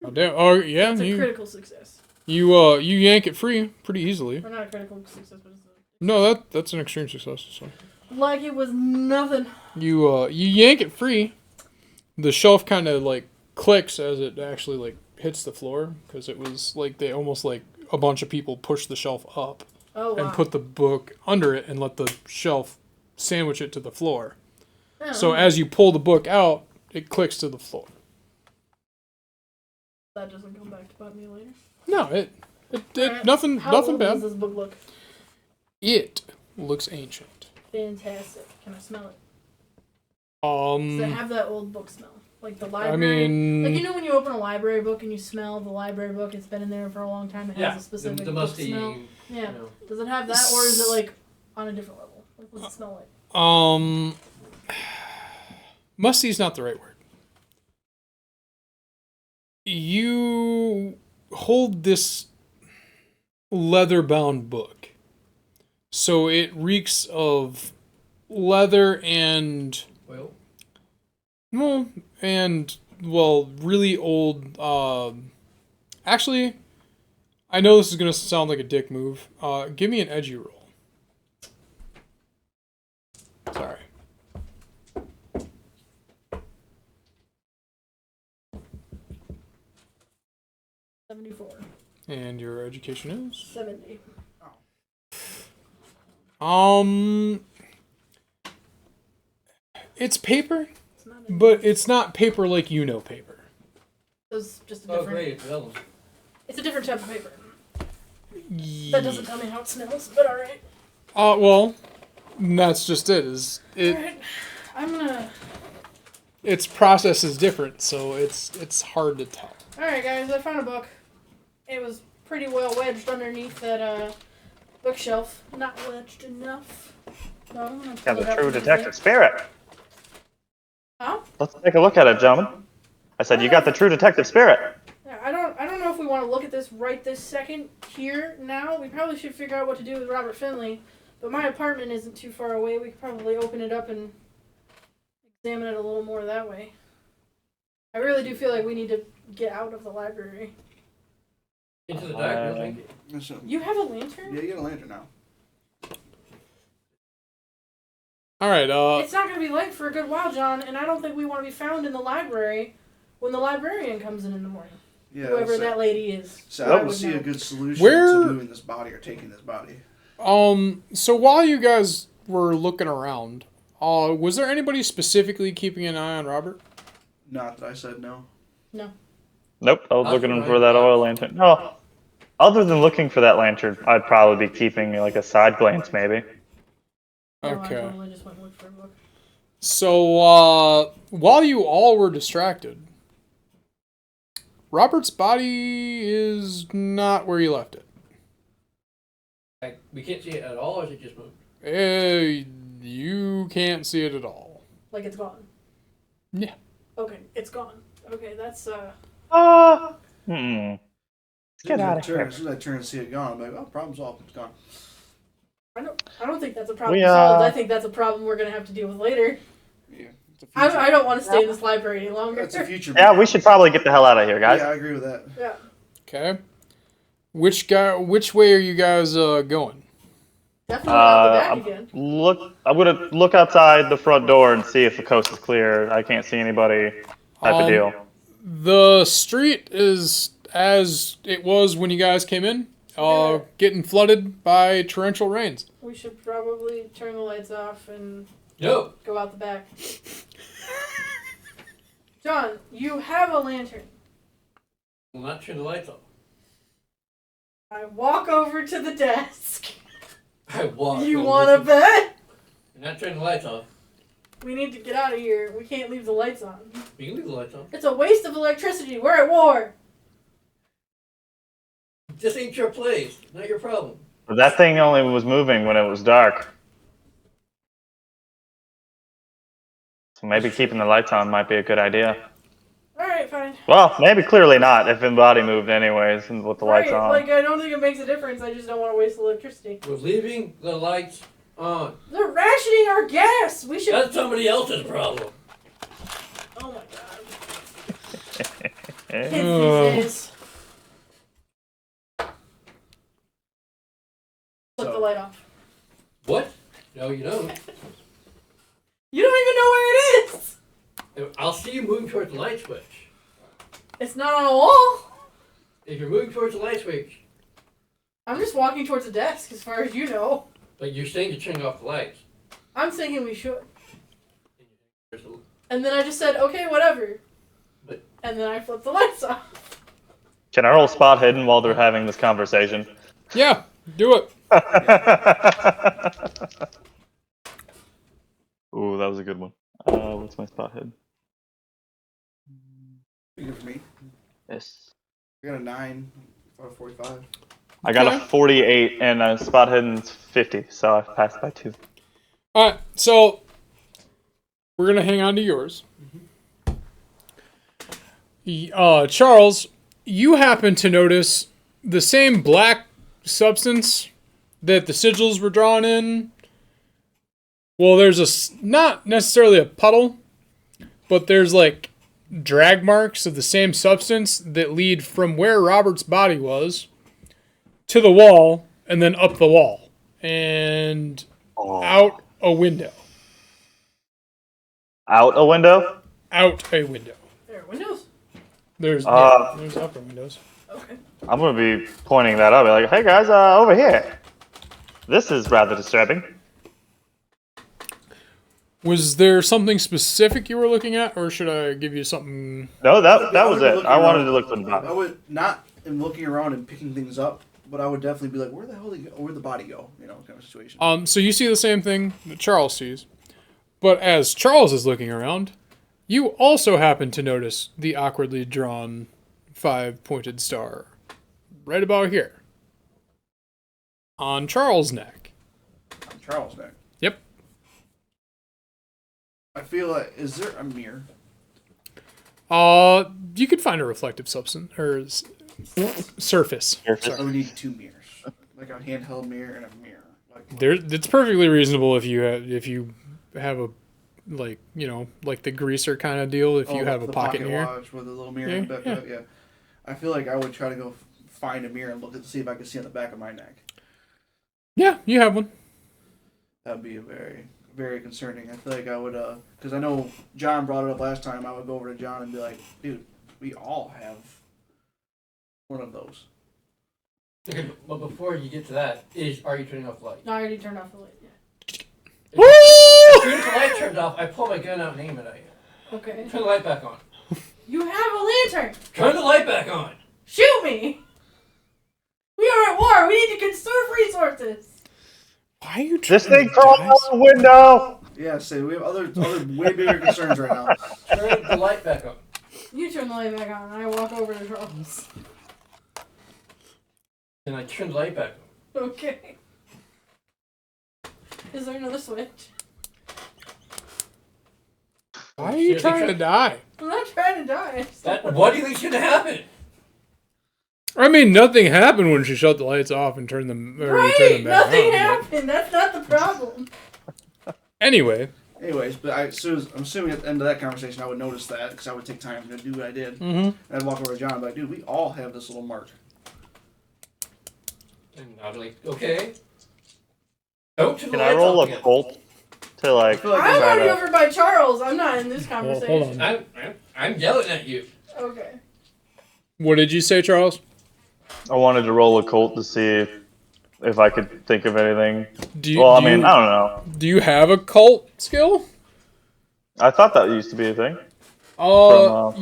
Speaker 3: Oh, damn. Oh yeah,
Speaker 1: It's a
Speaker 3: you
Speaker 1: critical success.
Speaker 3: you yank it free pretty easily.
Speaker 1: Or not a critical success, but it's
Speaker 3: No, that's an extreme success. So
Speaker 1: like it was nothing.
Speaker 3: you yank it free. The shelf kind of like clicks as it actually like hits the floor because it was like they almost like a bunch of people pushed the shelf up
Speaker 1: Oh, wow.
Speaker 3: and put the book under it and let the shelf sandwich it to the floor.
Speaker 1: Yeah,
Speaker 3: So as you pull the book out, it clicks to the floor.
Speaker 1: that doesn't come back to bite me later.
Speaker 3: No, it
Speaker 1: Alright.
Speaker 3: nothing
Speaker 1: How
Speaker 3: nothing
Speaker 1: old
Speaker 3: bad.
Speaker 1: does this book look?
Speaker 3: It looks ancient.
Speaker 1: Fantastic. Can I smell it? Does it have that old book smell? Like the library?
Speaker 3: mean-
Speaker 1: like, you know when you open a library book and you smell the library book, it's been in there for a long time, it has a specific
Speaker 2: the
Speaker 1: book
Speaker 2: musty.
Speaker 1: smell? Yeah.
Speaker 2: You know.
Speaker 1: Does it have that, or is it like on a different level? Like, what's it smell like?
Speaker 3: Musty's not the right word. You hold this leather-bound book. So it reeks of leather and really old. Actually, I know this is gonna sound like a dick move. Give me an edgy roll. Sorry.
Speaker 1: $74.
Speaker 3: And your education is?
Speaker 1: 70.
Speaker 3: It's paper,
Speaker 1: It's not
Speaker 3: but it's not paper like paper.
Speaker 1: It's just a
Speaker 2: Oh,
Speaker 1: different.
Speaker 2: great, it's vellum.
Speaker 1: It's a different type of paper. That doesn't tell me how it smells, but alright.
Speaker 3: Well, that's just it.
Speaker 1: Alright. I'm gonna.
Speaker 3: Its process is different, so it's hard to tell.
Speaker 1: Alright, guys, I found a book. It was pretty well wedged underneath that bookshelf. Not wedged enough. So I'm gonna pull
Speaker 5: Has
Speaker 1: it
Speaker 5: a
Speaker 1: up
Speaker 5: true
Speaker 1: and
Speaker 5: detective
Speaker 1: use it.
Speaker 5: spirit.
Speaker 1: Huh?
Speaker 5: Let's take a look at it, gentlemen. I said you got the true detective spirit.
Speaker 1: Yeah, I don't know if we want to look at this right this second here now. We probably should figure out what to do with Robert Finley. But my apartment isn't too far away. We could probably open it up and examine it a little more that way. I really do feel like we need to get out of the library.
Speaker 2: Into the dark, no thank you.
Speaker 4: So,
Speaker 1: You have a lantern?
Speaker 4: yeah, you got a lantern now.
Speaker 3: All right.
Speaker 1: It's not going to be light for a good while, John, and I don't think we want to be found in the library when the librarian comes in the morning.
Speaker 4: Yeah,
Speaker 1: Whoever
Speaker 4: so,
Speaker 1: that lady is.
Speaker 4: so I
Speaker 1: would
Speaker 4: would see
Speaker 1: know.
Speaker 4: a good solution
Speaker 3: Where-
Speaker 4: to moving this body or taking this body.
Speaker 3: So while you guys were looking around, was there anybody specifically keeping an eye on Robert?
Speaker 4: Not that I said no.
Speaker 5: Nope, I was
Speaker 2: That's
Speaker 5: looking
Speaker 2: right.
Speaker 5: for that oil lantern. No, other than looking for that lantern, I'd probably be keeping like a side glance, maybe.
Speaker 1: No,
Speaker 3: Okay.
Speaker 1: I totally just went and looked for a book.
Speaker 3: So while you all were distracted, Robert's body is not where you left it.
Speaker 2: Like, we can't see it at all, or is it just moved?
Speaker 3: You can't see it at all.
Speaker 1: Like it's gone.
Speaker 3: Yeah.
Speaker 1: Okay, it's gone. Okay, that's
Speaker 5: Let's get
Speaker 4: As
Speaker 5: out of
Speaker 4: soon
Speaker 5: here.
Speaker 4: as I turn and see it gone, I'm like, oh, problem solved. It's gone.
Speaker 1: I don't think that's a problem
Speaker 5: We,
Speaker 1: solved. I think that's a problem we're gonna have to deal with later.
Speaker 4: Yeah, it's a
Speaker 1: I
Speaker 4: future.
Speaker 1: don't want to stay in this library any longer.
Speaker 4: That's a future.
Speaker 5: Yeah, we should probably get the hell out of here, guys.
Speaker 4: Yeah, I agree with that.
Speaker 1: Yeah.
Speaker 3: Okay. Which way are you guys going?
Speaker 1: Definitely out the back
Speaker 5: I'm-
Speaker 1: again.
Speaker 5: I'm gonna look outside the front door and see if the coast is clear. I can't see anybody. Type of deal.
Speaker 3: The street is as it was when you guys came in,
Speaker 1: Yeah.
Speaker 3: getting flooded by torrential rains.
Speaker 1: We should probably turn the lights off and
Speaker 2: No.
Speaker 1: go out the back. John, you have a lantern.
Speaker 2: We'll not turn the lights off.
Speaker 1: I walk over to the desk.
Speaker 2: I walk.
Speaker 1: You
Speaker 2: over
Speaker 1: want
Speaker 2: to-
Speaker 1: to bet?
Speaker 2: You're not turning the lights off.
Speaker 1: We need to get out of here. We can't leave the lights on.
Speaker 2: You can leave the lights on.
Speaker 1: It's a waste of electricity. We're at war.
Speaker 2: This ain't your place. Not your problem.
Speaker 5: But that thing only was moving when it was dark. So maybe keeping the lights on might be a good idea.
Speaker 1: Alright, fine.
Speaker 5: Well, maybe clearly not if the body moved anyways and with the lights
Speaker 1: Right,
Speaker 5: on.
Speaker 1: like, I don't think it makes a difference. I just don't want to waste electricity.
Speaker 2: We're leaving the lights on.
Speaker 1: They're rationing our gas. We should.
Speaker 2: That's somebody else's problem.
Speaker 1: Oh my god.
Speaker 5: Eh?
Speaker 1: Kids these days. Flip the light off.
Speaker 2: What? No, you don't.
Speaker 1: You don't even know where it is.
Speaker 2: I'll see you moving towards the light switch.
Speaker 1: It's not on a wall.
Speaker 2: If you're moving towards the light switch,
Speaker 1: I'm just walking towards the desk, as far as you know.
Speaker 2: but you're saying to turn off the lights.
Speaker 1: I'm thinking we should.
Speaker 2: There's a-
Speaker 1: And then I just said, okay, whatever.
Speaker 2: But-
Speaker 1: And then I flipped the lights off.
Speaker 5: Can I roll spot hidden while they're having this conversation?
Speaker 3: Yeah, do it.
Speaker 5: Ooh, that was a good one. What's my spot hidden?
Speaker 4: Good for me.
Speaker 5: Yes.
Speaker 4: I got a 9 out of 45.
Speaker 5: I got a
Speaker 3: Okay.
Speaker 5: 48 and a spot hidden's 50, so I passed by 2.
Speaker 3: All right, so we're gonna hang on to yours. Charles, you happen to notice the same black substance that the sigils were drawn in. Well, there's not necessarily a puddle, but there's like drag marks of the same substance that lead from where Robert's body was to the wall and then up the wall and out a window.
Speaker 5: Out a window?
Speaker 3: Out a window.
Speaker 1: There are windows.
Speaker 3: There's upper windows.
Speaker 1: Okay.
Speaker 5: I'm gonna be pointing that out. Be like, hey guys, over here. This is rather disturbing.
Speaker 3: Was there something specific you were looking at, or should I give you something?
Speaker 5: No, that was
Speaker 4: would be
Speaker 5: it.
Speaker 4: looking
Speaker 5: I wanted
Speaker 4: around-
Speaker 5: to look for the
Speaker 4: I
Speaker 5: body.
Speaker 4: would not in looking around and picking things up, but I would definitely be like, where the hell did where'd the body go? You know, kind of situation.
Speaker 3: So you see the same thing that Charles sees, but as Charles is looking around, you also happen to notice the awkwardly drawn 5-pointed star right about here on Charles' neck.
Speaker 4: Charles neck.
Speaker 3: Yep.
Speaker 4: I feel like, is there a mirror?
Speaker 3: You could find a reflective substance or surface.
Speaker 4: I would need 2 mirrors, like a handheld mirror and a mirror. Like
Speaker 3: It's perfectly reasonable if you have a like the greaser kind of deal. If you have a
Speaker 4: the
Speaker 3: pocket mirror.
Speaker 4: watch with a little mirror
Speaker 3: Yeah,
Speaker 4: in the back of
Speaker 3: yeah.
Speaker 4: it. Yeah. I feel like I would try to go find a mirror and look to see if I could see on the back of my neck.
Speaker 3: Yeah, you have one.
Speaker 4: That would be a very, very concerning. I feel like I would, because I know John brought it up last time. I would go over to John and be like, dude, we all have one of those.
Speaker 2: Okay, but before you get to that, are you turning off the light?
Speaker 1: No, I already turned off the light. Yeah.
Speaker 2: As soon as the light turns off, I pull my gun out and aim it at you.
Speaker 1: Okay.
Speaker 2: Turn the light back on.
Speaker 1: You have a lantern.
Speaker 2: Turn the light back on.
Speaker 1: Shoot me. We are at war. We need to conserve resources.
Speaker 3: Why are you
Speaker 5: This
Speaker 3: trying
Speaker 5: thing
Speaker 3: to
Speaker 5: crawled
Speaker 3: guys?
Speaker 5: out the window!
Speaker 4: Yeah, say we have other way bigger concerns right now.
Speaker 2: Turn the light back on.
Speaker 1: You turn the light back on, and I walk over to Charles.
Speaker 2: And I turn the light back on.
Speaker 1: Okay. Is there another switch?
Speaker 3: Why are you trying to die?
Speaker 1: I'm not trying to die. I just don't want-
Speaker 2: What do you think's gonna happen?
Speaker 3: I mean, nothing happened when she shut the lights off and turned them, or you turned them
Speaker 1: Right.
Speaker 3: back
Speaker 1: Nothing
Speaker 3: on.
Speaker 1: happened. That's not the problem.
Speaker 3: Anyway,
Speaker 4: Anyways, but I'm assuming at the end of that conversation I would notice that because I would take time to do what I did.
Speaker 3: mm-hmm.
Speaker 4: And I'd walk over to John and be like, dude, we all have this little mark.
Speaker 2: And I'll be like, okay. Don't turn the
Speaker 5: Can I
Speaker 2: lights
Speaker 5: roll
Speaker 2: off
Speaker 5: a
Speaker 2: again.
Speaker 5: Colt to like
Speaker 4: feel like
Speaker 1: I'm
Speaker 5: try
Speaker 1: already
Speaker 5: to...
Speaker 1: over by Charles. I'm not in this
Speaker 3: hold
Speaker 1: conversation.
Speaker 3: on.
Speaker 2: I'm yelling at you.
Speaker 1: Okay.
Speaker 3: What did you say, Charles?
Speaker 5: I wanted to roll a Colt to see if I could think of anything.
Speaker 3: Do you,
Speaker 5: Well, I
Speaker 3: do
Speaker 5: mean,
Speaker 3: you,
Speaker 5: I don't know.
Speaker 3: do you have a cult skill?
Speaker 5: I thought that used to be a thing.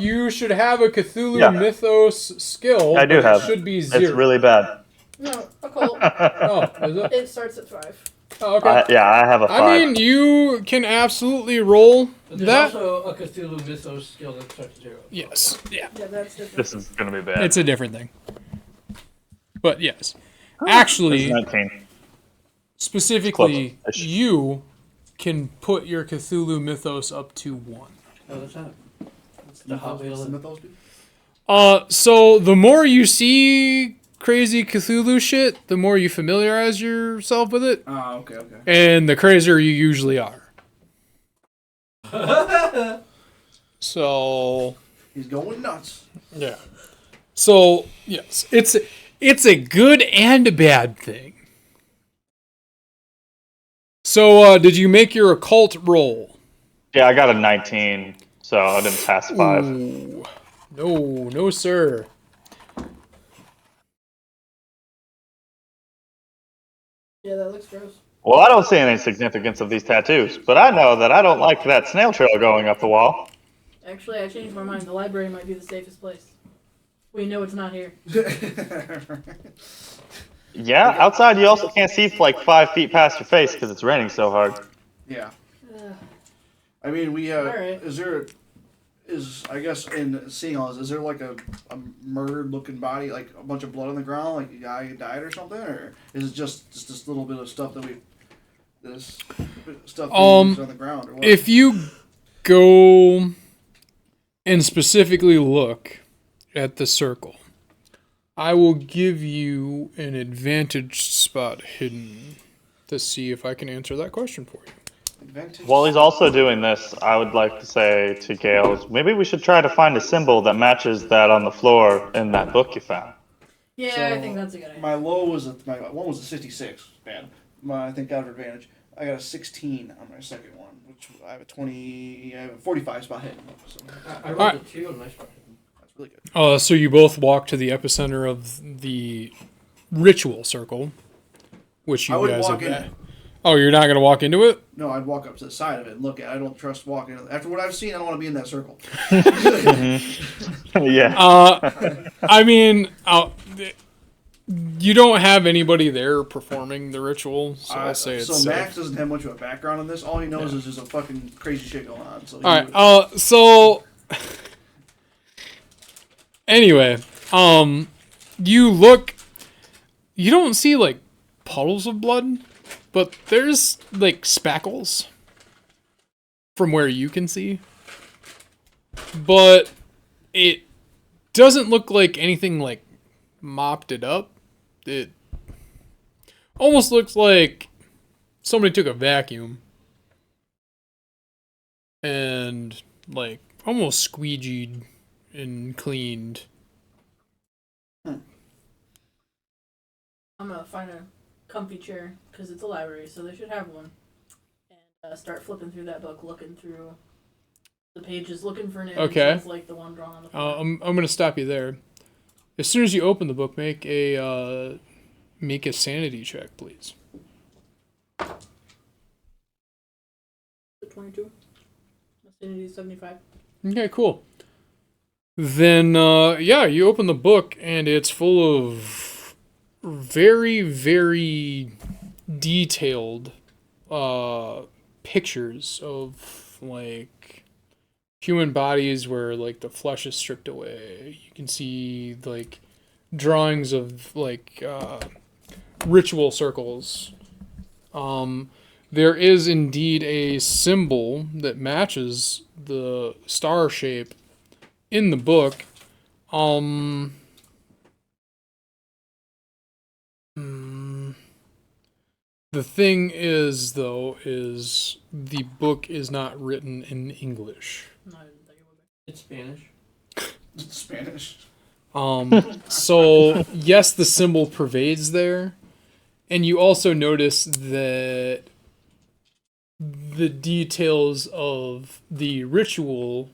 Speaker 3: You should have a Cthulhu
Speaker 5: Yeah.
Speaker 3: Mythos skill.
Speaker 5: I do
Speaker 3: but
Speaker 5: have.
Speaker 3: It should be
Speaker 5: It's
Speaker 3: 0.
Speaker 5: really bad.
Speaker 1: No, a Colt.
Speaker 3: Oh, is it?
Speaker 1: It starts at 5.
Speaker 3: Oh, okay.
Speaker 5: I have a 5.
Speaker 3: I mean, you can absolutely roll
Speaker 2: But there's
Speaker 3: that.
Speaker 2: also a Cthulhu Mythos skill that starts at 0.
Speaker 3: Yes. Yeah.
Speaker 1: Yeah, that's different.
Speaker 5: This is gonna be bad.
Speaker 3: It's a different thing. But yes.
Speaker 5: It's
Speaker 3: Actually,
Speaker 5: 19.
Speaker 3: specifically,
Speaker 5: Close-ish.
Speaker 3: you can put your Cthulhu Mythos up to 1.
Speaker 2: Oh, that's not.
Speaker 4: What's
Speaker 2: the Hot Wheels.
Speaker 4: mythos do?
Speaker 3: So the more you see crazy Cthulhu shit, the more you familiarize yourself with it,
Speaker 4: Oh, okay.
Speaker 3: and the crazier you usually are. So
Speaker 4: He's going nuts.
Speaker 3: yeah. So yes, it's a good and a bad thing. So did you make your occult roll?
Speaker 5: Yeah, I got a 19, so I didn't pass 5.
Speaker 3: Ooh. No, sir.
Speaker 1: Yeah, that looks gross.
Speaker 5: Well, I don't see any significance of these tattoos, but I know that I don't like that snail trail going up the wall.
Speaker 1: Actually, I changed my mind. The library might be the safest place. We know it's not here.
Speaker 5: Yeah, outside you also can't see like 5 feet past your face because it's raining so hard.
Speaker 4: Yeah.
Speaker 1: Ugh.
Speaker 4: I mean, we have.
Speaker 1: Alright.
Speaker 4: I guess in seeing all this, is there like a murdered-looking body, like a bunch of blood on the ground, like a guy who died or something, or is it just this little bit of stuff that this stuff on the ground? Or what?
Speaker 3: If you go and specifically look at the circle, I will give you an advantage spot hidden to see if I can answer that question for you.
Speaker 4: Advantage.
Speaker 5: While he's also doing this, I would like to say to Gales, maybe we should try to find a symbol that matches that on the floor in that book you found.
Speaker 1: Yeah,
Speaker 4: So,
Speaker 1: I think that's a good idea.
Speaker 4: My low was my one was a 56. Bad. I think out of advantage. I got a 16 on my second one, which I have a 20. I have a 45 spot hidden. So
Speaker 2: I rolled
Speaker 3: Alright.
Speaker 2: a 2 on my spot.
Speaker 4: that's really good.
Speaker 3: So you both walk to the epicenter of the ritual circle, which you
Speaker 4: I would
Speaker 3: guys
Speaker 4: walk
Speaker 3: have.
Speaker 4: in.
Speaker 3: Oh, you're not going to walk into it?
Speaker 4: No, I'd walk up to the side of it and look at it. I don't trust walking. After what I've seen, I don't want to be in that circle.
Speaker 5: Yeah.
Speaker 3: I mean, you don't have anybody there performing the ritual, so I'll say it's
Speaker 4: so
Speaker 3: safe.
Speaker 4: Max doesn't have much of a background on this. All he knows is there's a fucking crazy shit going on. So
Speaker 3: All right. So anyway, you look. You don't see like puddles of blood, but there's like spackles from where you can see. But it doesn't look like anything like mopped it up. It almost looks like somebody took a vacuum and like almost squeegeed and cleaned.
Speaker 1: I'm gonna find a comfy chair because it's a library, so they should have one, and start flipping through that book, looking through the pages, looking for an image
Speaker 3: Okay.
Speaker 1: that's like the one drawn on the floor.
Speaker 3: I'm gonna stop you there. As soon as you open the book, make a sanity check, please.
Speaker 1: 22. Sanity 75.
Speaker 3: Okay, cool. Then yeah, you open the book and it's full of very, very detailed pictures of like human bodies where like the flesh is stripped away. You can see like drawings of like ritual circles. There is indeed a symbol that matches the star shape in the book. The thing is, though, is the book is not written in English.
Speaker 1: No, I didn't think it would be.
Speaker 2: It's Spanish.
Speaker 4: It's Spanish.
Speaker 3: So yes, the symbol pervades there, and you also notice that the details of the ritual,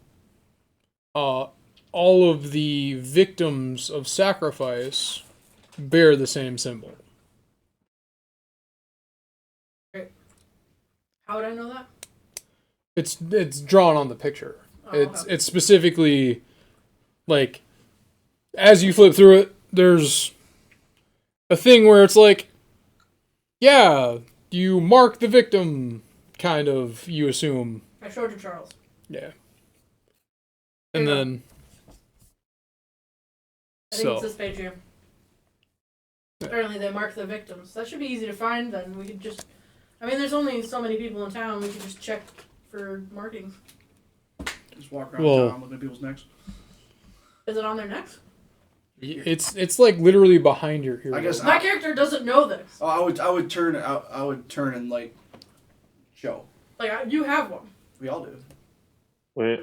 Speaker 3: all of the victims of sacrifice bear the same symbol.
Speaker 1: How would I know that?
Speaker 3: It's drawn on the picture.
Speaker 1: Oh, okay.
Speaker 3: It's specifically like as you flip through it, there's a thing where it's like, yeah, you mark the victim, kind of, you assume.
Speaker 1: I showed to Charles.
Speaker 3: Yeah. And
Speaker 1: Yeah.
Speaker 3: then
Speaker 1: I think
Speaker 3: so
Speaker 1: it's this page here. Apparently they mark the victims. That should be easy to find then. We could just... I mean, there's only so many people in town. We could just check for markings.
Speaker 4: Just walk around
Speaker 3: Well-
Speaker 4: town looking at people's necks.
Speaker 1: Is it on their necks?
Speaker 3: it's like literally behind your ear.
Speaker 4: I guess
Speaker 1: My character doesn't know this.
Speaker 4: Oh, I would turn and like show.
Speaker 1: Like, you have one.
Speaker 4: We all do.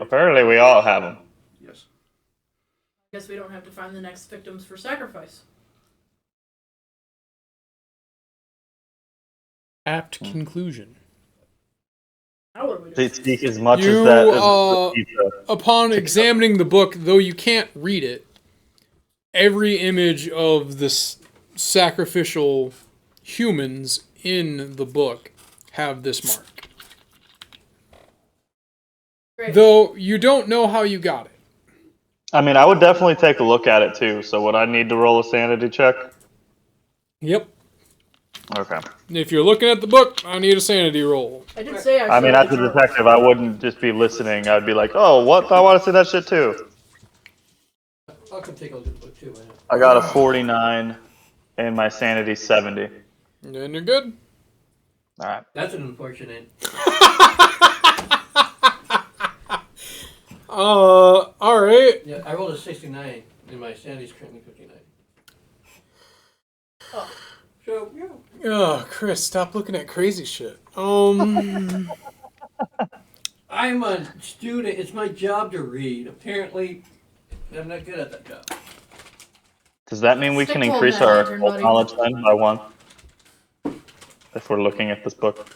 Speaker 5: Apparently we all have them.
Speaker 4: Yes.
Speaker 1: I guess we don't have to find the next victims for sacrifice.
Speaker 3: Apt conclusion.
Speaker 1: Now what do we do?
Speaker 5: They speak as much
Speaker 3: You,
Speaker 5: as that. As pizza.
Speaker 3: Upon examining the book, though you can't read it, every image of the sacrificial humans in the book have this mark.
Speaker 1: Great.
Speaker 3: Though you don't know how you got it.
Speaker 5: I mean, I would definitely take a look at it too. So would I need to roll a sanity check?
Speaker 3: Yep.
Speaker 5: Okay.
Speaker 3: If you're looking at the book, I need a sanity roll.
Speaker 1: I did say I
Speaker 5: I mean,
Speaker 1: showed
Speaker 5: as a
Speaker 1: to Charles.
Speaker 5: detective, I wouldn't just be listening. I'd be like, oh, what? I want to see that shit too.
Speaker 2: I'll come take a look at the book too. Why not?
Speaker 5: I got a 49 and my sanity 70.
Speaker 3: Then you're good.
Speaker 5: All right.
Speaker 2: That's an unfortunate.
Speaker 3: All right.
Speaker 2: Yeah, I rolled a 69, and my sanity's currently 59.
Speaker 1: Oh.
Speaker 2: So, yeah.
Speaker 3: Oh, Chris, stop looking at crazy shit.
Speaker 2: I'm a student. It's my job to read. Apparently, I'm not good at that job.
Speaker 5: Does that mean we
Speaker 1: Stick
Speaker 5: can
Speaker 1: to
Speaker 5: increase
Speaker 1: that
Speaker 5: our
Speaker 1: lantern,
Speaker 5: occult
Speaker 1: buddy.
Speaker 5: knowledge then by 1? If we're looking at this book.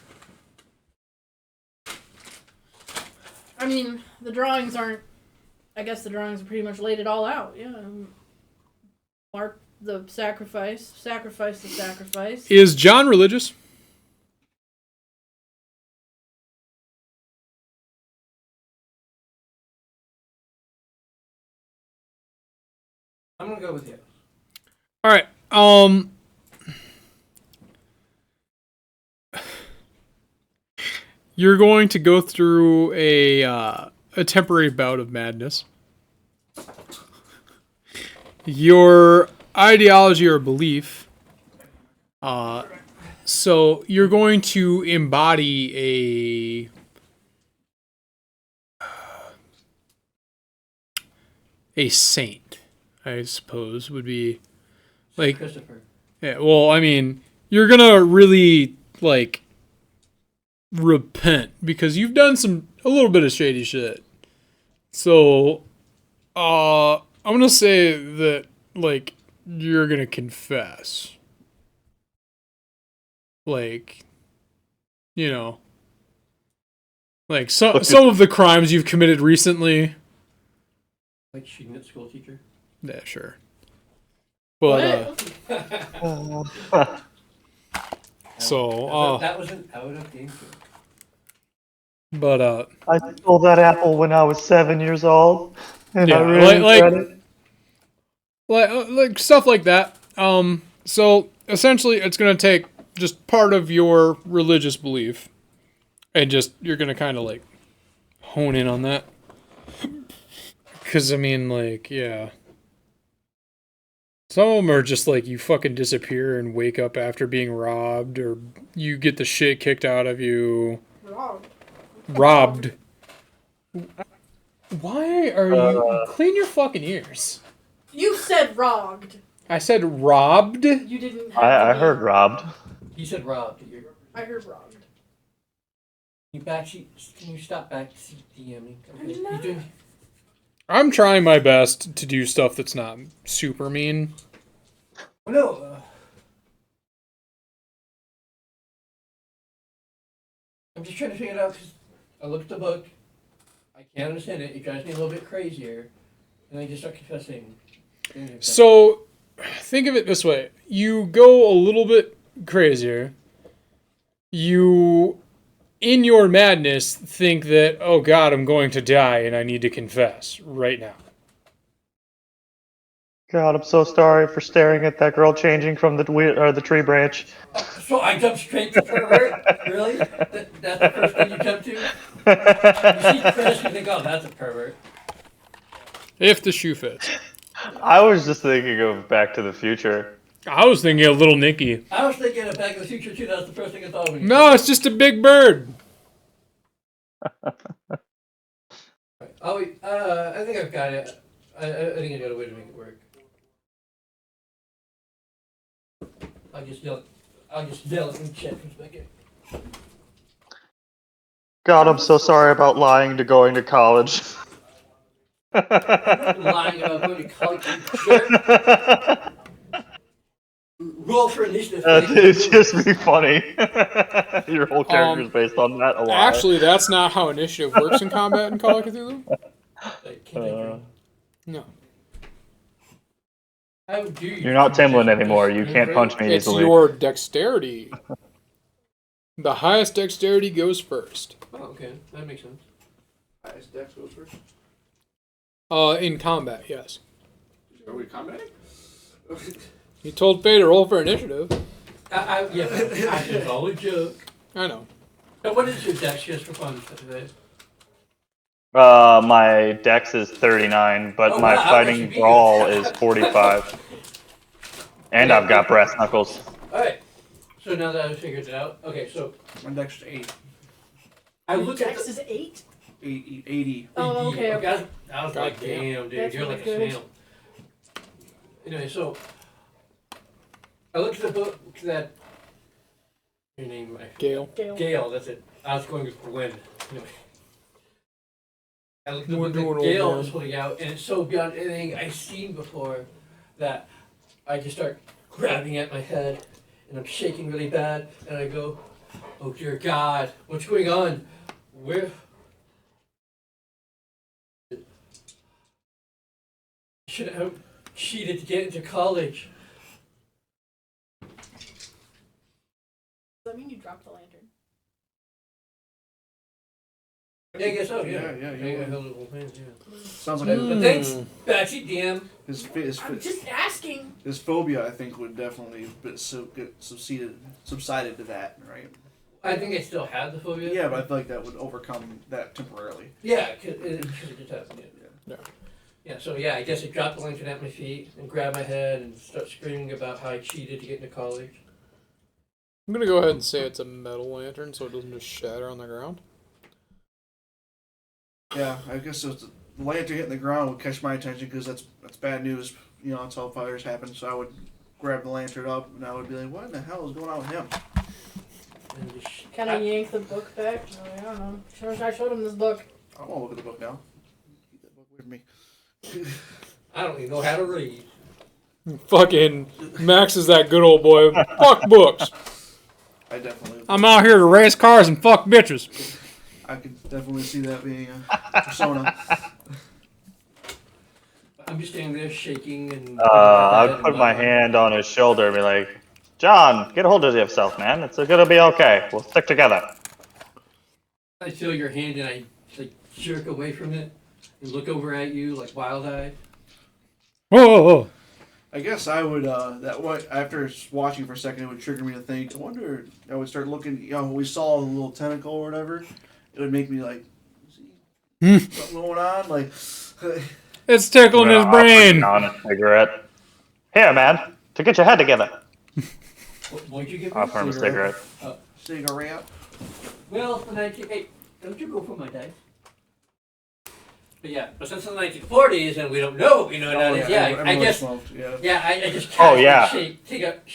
Speaker 1: I mean, the drawings aren't. I guess the drawings pretty much laid it all out. Yeah. Mark the sacrifice the sacrifice.
Speaker 3: Is John religious?
Speaker 2: I'm gonna go with yes.
Speaker 3: All right. You're going to go through a temporary bout of madness. Your ideology or belief. So you're going to embody a saint, I suppose, would be like.
Speaker 2: Christopher.
Speaker 3: Yeah, well, I mean, you're gonna really like repent because you've done a little bit of shady shit. So, I'm gonna say that like you're gonna confess, like, you know, like some of the crimes you've committed recently.
Speaker 2: Like shooting at school teacher.
Speaker 3: Yeah, sure. But so
Speaker 2: that was an out of game show.
Speaker 3: but
Speaker 5: I stole that apple when I was 7 years old, and
Speaker 3: Yeah,
Speaker 5: I really regret it.
Speaker 3: like stuff like that. So essentially, it's gonna take just part of your religious belief, and just you're gonna kind of like hone in on that. Because I mean, like, yeah, some of them are just like you fucking disappear and wake up after being robbed, or you get the shit kicked out of you. Robbed. Why are you clean your fucking ears?
Speaker 1: You said robbed.
Speaker 3: I said robbed.
Speaker 1: You didn't. Have
Speaker 5: I
Speaker 1: to
Speaker 5: heard robbed.
Speaker 2: He said robbed.
Speaker 1: I heard robbed.
Speaker 2: You backseat. Can you stop backseat DMing? Okay.
Speaker 1: No.
Speaker 2: You doing?
Speaker 3: I'm trying my best to do stuff that's not super mean.
Speaker 2: Oh, no. I'm just trying to figure it out because I looked at the book. I can't understand it. It drives me a little bit crazier. And I just start confessing.
Speaker 3: So, think of it this way. You go a little bit crazier. You, in your madness, think that, oh God, I'm going to die and I need to confess right now.
Speaker 5: God, I'm so sorry for staring at that girl changing from the tree branch.
Speaker 2: So I jumped straight to pervert? Really? That's the first thing you jump to? You see Chris, you think, oh, that's a pervert.
Speaker 3: If the shoe fits.
Speaker 5: I was just thinking of Back to the Future.
Speaker 3: I was thinking of Little Nicky.
Speaker 2: I was thinking of Back to the Future too. That was the first thing I thought of.
Speaker 3: No, it's just a big bird.
Speaker 2: Oh, I think I've got it. I think I got a way to make it work. I'll just yell it and check who's back in.
Speaker 5: God, I'm so sorry about lying to going to college.
Speaker 2: I'm not lying about going to college, you jerk. Roll for initiative.
Speaker 5: It'd just be funny. Your whole character's based on that a lot.
Speaker 3: Actually, that's not how initiative works in combat in Call of Cthulhu. No.
Speaker 2: How do you?
Speaker 5: You're not Timlin anymore. You can't punch me
Speaker 3: It's
Speaker 5: easily.
Speaker 3: your dexterity. The highest dexterity goes first.
Speaker 2: Oh, okay. That makes sense.
Speaker 4: Highest dex goes first.
Speaker 3: In combat, yes.
Speaker 4: Are we combating?
Speaker 3: You told Faye to roll for initiative.
Speaker 2: Yeah, it's all a joke.
Speaker 3: I know.
Speaker 2: So what is your dex just for fun today?
Speaker 5: My dex is 39, but
Speaker 2: Oh,
Speaker 5: my
Speaker 2: wow, that
Speaker 5: fighting
Speaker 2: should be
Speaker 5: brawl
Speaker 2: good.
Speaker 5: is 45. And I've got brass knuckles.
Speaker 2: Alright. So now that I've figured it out, okay, so
Speaker 4: My dex is 8.
Speaker 2: I
Speaker 1: Your
Speaker 2: look at
Speaker 1: dex is 8.
Speaker 4: 80.
Speaker 1: Oh, okay. Okay.
Speaker 2: I was like, damn, dude,
Speaker 1: That's
Speaker 2: you're
Speaker 1: really
Speaker 2: like a
Speaker 1: good.
Speaker 2: snail. Anyway, so I looked at the book that your name,
Speaker 3: Gale.
Speaker 2: Gale. That's it. I was going with Gwen. Anyway, I looked at the
Speaker 3: We're
Speaker 2: book
Speaker 3: doing
Speaker 2: that
Speaker 3: old
Speaker 2: Gale
Speaker 3: man.
Speaker 2: was putting out, and it's so beyond anything I've seen before that I just start grabbing at my head, and I'm shaking really bad, and I go, "Oh dear God, what's going on? Where?" Should have cheated to get into college.
Speaker 1: Does that mean you dropped the lantern?
Speaker 2: Yeah, I guess so. Yeah,
Speaker 4: Yeah.
Speaker 2: I held it with both hands. Yeah.
Speaker 4: Sounds like
Speaker 2: But thanks, backseat DM.
Speaker 1: I'm just asking.
Speaker 4: his phobia, I think, would definitely get subsided to that, right?
Speaker 2: I think I still have the phobia.
Speaker 4: Yeah, but I feel like that would overcome that temporarily.
Speaker 2: Yeah, because it just happened.
Speaker 3: Yeah.
Speaker 2: Yeah, so yeah, I guess I dropped the lantern at my feet and grabbed my head and start screaming about how I cheated to get into college.
Speaker 3: I'm gonna go ahead and say it's a metal lantern, so it doesn't just shatter on the ground.
Speaker 4: Yeah, I guess the lantern hitting the ground would catch my attention because that's bad news. You know, that's how fires happen. So I would grab the lantern up and I would be like, "What in the hell is going on with him?"
Speaker 2: And just,
Speaker 1: Can I yank the book back? I don't know. I showed him this book.
Speaker 4: I want to look at the book now. Keep that book with me.
Speaker 2: I don't even know how to read.
Speaker 3: Fucking Max is that good old boy. Fuck books.
Speaker 4: I definitely.
Speaker 3: I'm out here to race cars and fuck bitches.
Speaker 4: I could definitely see that being a persona.
Speaker 2: I'm just standing there shaking and.
Speaker 5: I would put my hand on his shoulder and be like, John, get a hold of yourself, man. It's gonna be okay. We'll stick together.
Speaker 2: I feel your hand and I like jerk away from it and look over at you like wild-eyed.
Speaker 3: Whoa.
Speaker 4: I guess I would, after watching for a second, it would trigger me to think, I wonder, I would start looking, you know, we saw a little tentacle or whatever, it would make me like, something going on, like,
Speaker 3: It's tickling his brain.
Speaker 5: On a cigarette. Here, man, to get your head together.
Speaker 2: What'd you give me?
Speaker 5: Offer him a cigarette.
Speaker 4: cigarette.
Speaker 2: Well, the 19... Hey, don't you go for my dice? But yeah, but since the 1940s and we don't know what we know nowadays, I guess...
Speaker 4: Smoked, yeah.
Speaker 2: Yeah, I just
Speaker 5: Oh, yeah.
Speaker 2: shoot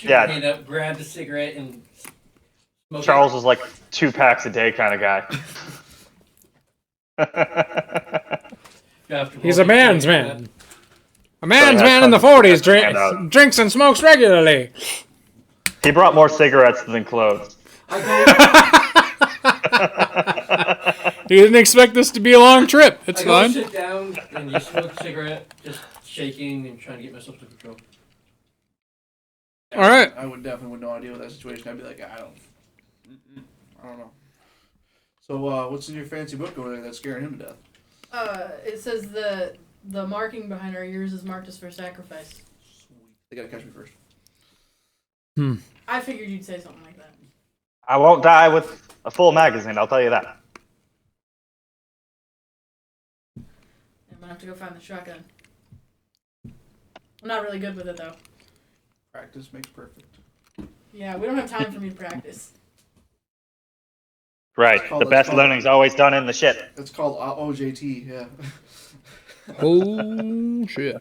Speaker 2: my hand up, grab the cigarette, and smoke
Speaker 5: Charles
Speaker 2: it.
Speaker 5: was like 2 packs a day kind of guy.
Speaker 3: He's a man's man. A man's
Speaker 5: Sorry,
Speaker 3: man in the
Speaker 5: that's
Speaker 3: 40s
Speaker 5: hand out.
Speaker 3: drinks and smokes regularly.
Speaker 5: He brought more cigarettes than clothes.
Speaker 3: He didn't expect this to be a long trip. It's
Speaker 2: I go
Speaker 3: fine.
Speaker 2: sit down and you smoke a cigarette, just shaking and trying to get myself to control.
Speaker 3: All right.
Speaker 4: I would definitely would no idea with that situation. I'd be like, I don't know. So, what's in your fancy book over there that's scaring him to death?
Speaker 1: It says the marking behind our ears is marked as for sacrifice.
Speaker 4: Sweet. They gotta catch me first.
Speaker 1: I figured you'd say something like that.
Speaker 5: I won't die with a full magazine, I'll tell you that.
Speaker 1: I'm gonna have to go find the shotgun. I'm not really good with it though.
Speaker 4: Practice makes perfect.
Speaker 1: Yeah, we don't have time for me to practice.
Speaker 5: Right, the best learning's always done in the shit.
Speaker 4: It's called OJT, yeah.
Speaker 3: Oh, shit.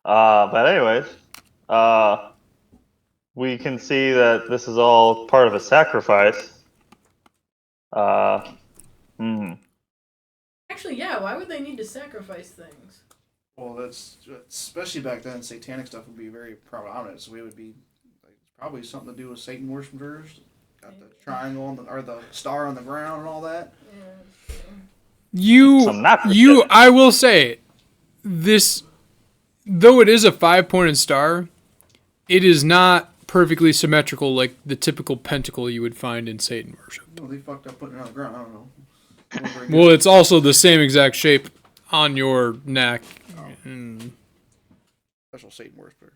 Speaker 5: But anyways, we can see that this is all part of a sacrifice.
Speaker 1: Actually, yeah, why would they need to sacrifice things?
Speaker 4: Well, that's especially back then. Satanic stuff would be very prominent, so we would be like, probably something to do with Satan worshippers. Got the triangle on or the star on the ground and all that.
Speaker 3: Yeah. I will say, this, though it is a 5-pointed star, it is not perfectly symmetrical like the typical pentacle you would find in Satan worship.
Speaker 4: No, they fucked up putting it on the ground. I don't know.
Speaker 3: Well, it's also the same exact shape on your neck.
Speaker 4: Special Satan worshiper.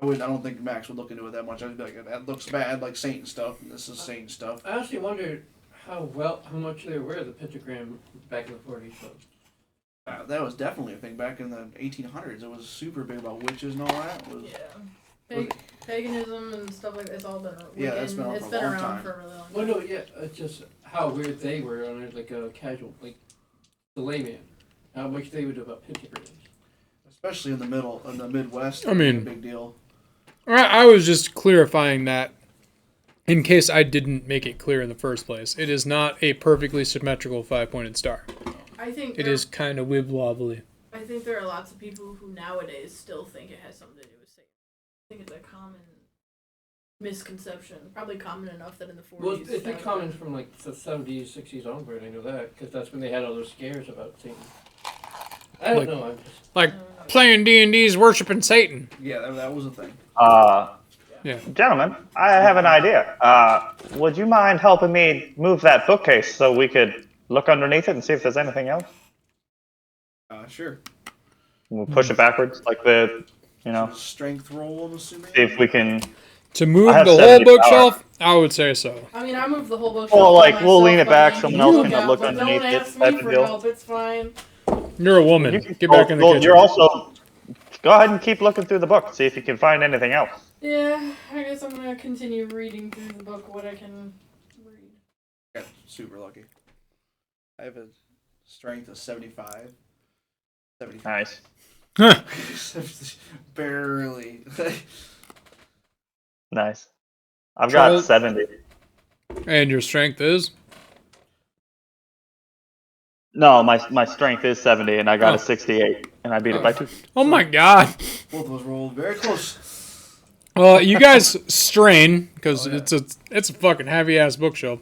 Speaker 4: I don't think Max would look into it that much. I'd be like, that looks bad, like Satan stuff. This is Satan stuff.
Speaker 2: I honestly wondered how much they were aware of the pentagram back in the 40s. So.
Speaker 4: That was definitely a thing back in the 1800s. It was super big about witches and all that.
Speaker 1: Paganism and stuff like that. It's all been
Speaker 4: Yeah, that's been
Speaker 1: it's
Speaker 4: on for
Speaker 1: been
Speaker 4: a long
Speaker 1: around
Speaker 4: time.
Speaker 1: for a really long time.
Speaker 2: Well, no, yeah, it's just how weird they were on it, like a casual, like the layman. How much they would do about pictograms.
Speaker 4: Especially in the Midwest.
Speaker 3: I mean-
Speaker 4: it's a big deal.
Speaker 3: I was just clarifying that in case I didn't make it clear in the first place. It is not a perfectly symmetrical 5-pointed star.
Speaker 1: I think
Speaker 3: It is kind of wib-wobbly.
Speaker 1: I think there are lots of people who nowadays still think it has something to do with Satan. I think it's a common misconception. Probably common enough that in the 40s.
Speaker 2: Well, it's been common from like the 70s, 60s onward. I know that because that's when they had all those scares about Satan. I don't
Speaker 3: Like-
Speaker 2: know. I'm just
Speaker 3: Like playing D&D's worshiping Satan.
Speaker 4: Yeah, that was a thing.
Speaker 3: Yeah.
Speaker 5: Gentlemen, I have an idea. Would you mind helping me move that bookcase so we could look underneath it and see if there's anything else?
Speaker 4: Sure.
Speaker 5: We'll push it backwards, like the,
Speaker 4: Strength roll, I'm assuming.
Speaker 5: see if we can.
Speaker 3: To move
Speaker 5: I have
Speaker 3: the whole
Speaker 5: 70
Speaker 3: bookshelf, I would say so.
Speaker 1: I mean, I moved the whole book.
Speaker 5: Well, like, we'll lean it
Speaker 1: myself,
Speaker 5: back,
Speaker 1: but
Speaker 5: someone
Speaker 1: you
Speaker 5: else
Speaker 1: look
Speaker 5: can
Speaker 1: out,
Speaker 5: look
Speaker 1: but
Speaker 5: underneath
Speaker 1: don't
Speaker 5: it
Speaker 1: ask
Speaker 5: type
Speaker 1: me
Speaker 5: of
Speaker 1: for
Speaker 5: deal.
Speaker 1: help. It's fine.
Speaker 3: You're a woman.
Speaker 5: You can-
Speaker 3: Get back in the
Speaker 5: well,
Speaker 3: kitchen.
Speaker 5: You're also. Go ahead and keep looking through the book, see if you can find anything else.
Speaker 1: Yeah, I guess I'm gonna continue reading through the book what I can read.
Speaker 4: Got super lucky. I have a strength of 75. 75.
Speaker 5: Nice.
Speaker 4: Barely.
Speaker 5: Nice. I've got
Speaker 3: Charles-
Speaker 5: 70.
Speaker 3: And your strength is?
Speaker 5: No, my strength is 70, and I got
Speaker 3: Oh.
Speaker 5: a 68, and I beat it by 2.
Speaker 3: Oh my god.
Speaker 4: Both of us rolled very close.
Speaker 3: Well, you guys strain because
Speaker 4: Oh, yeah.
Speaker 3: it's a fucking heavy ass bookshelf.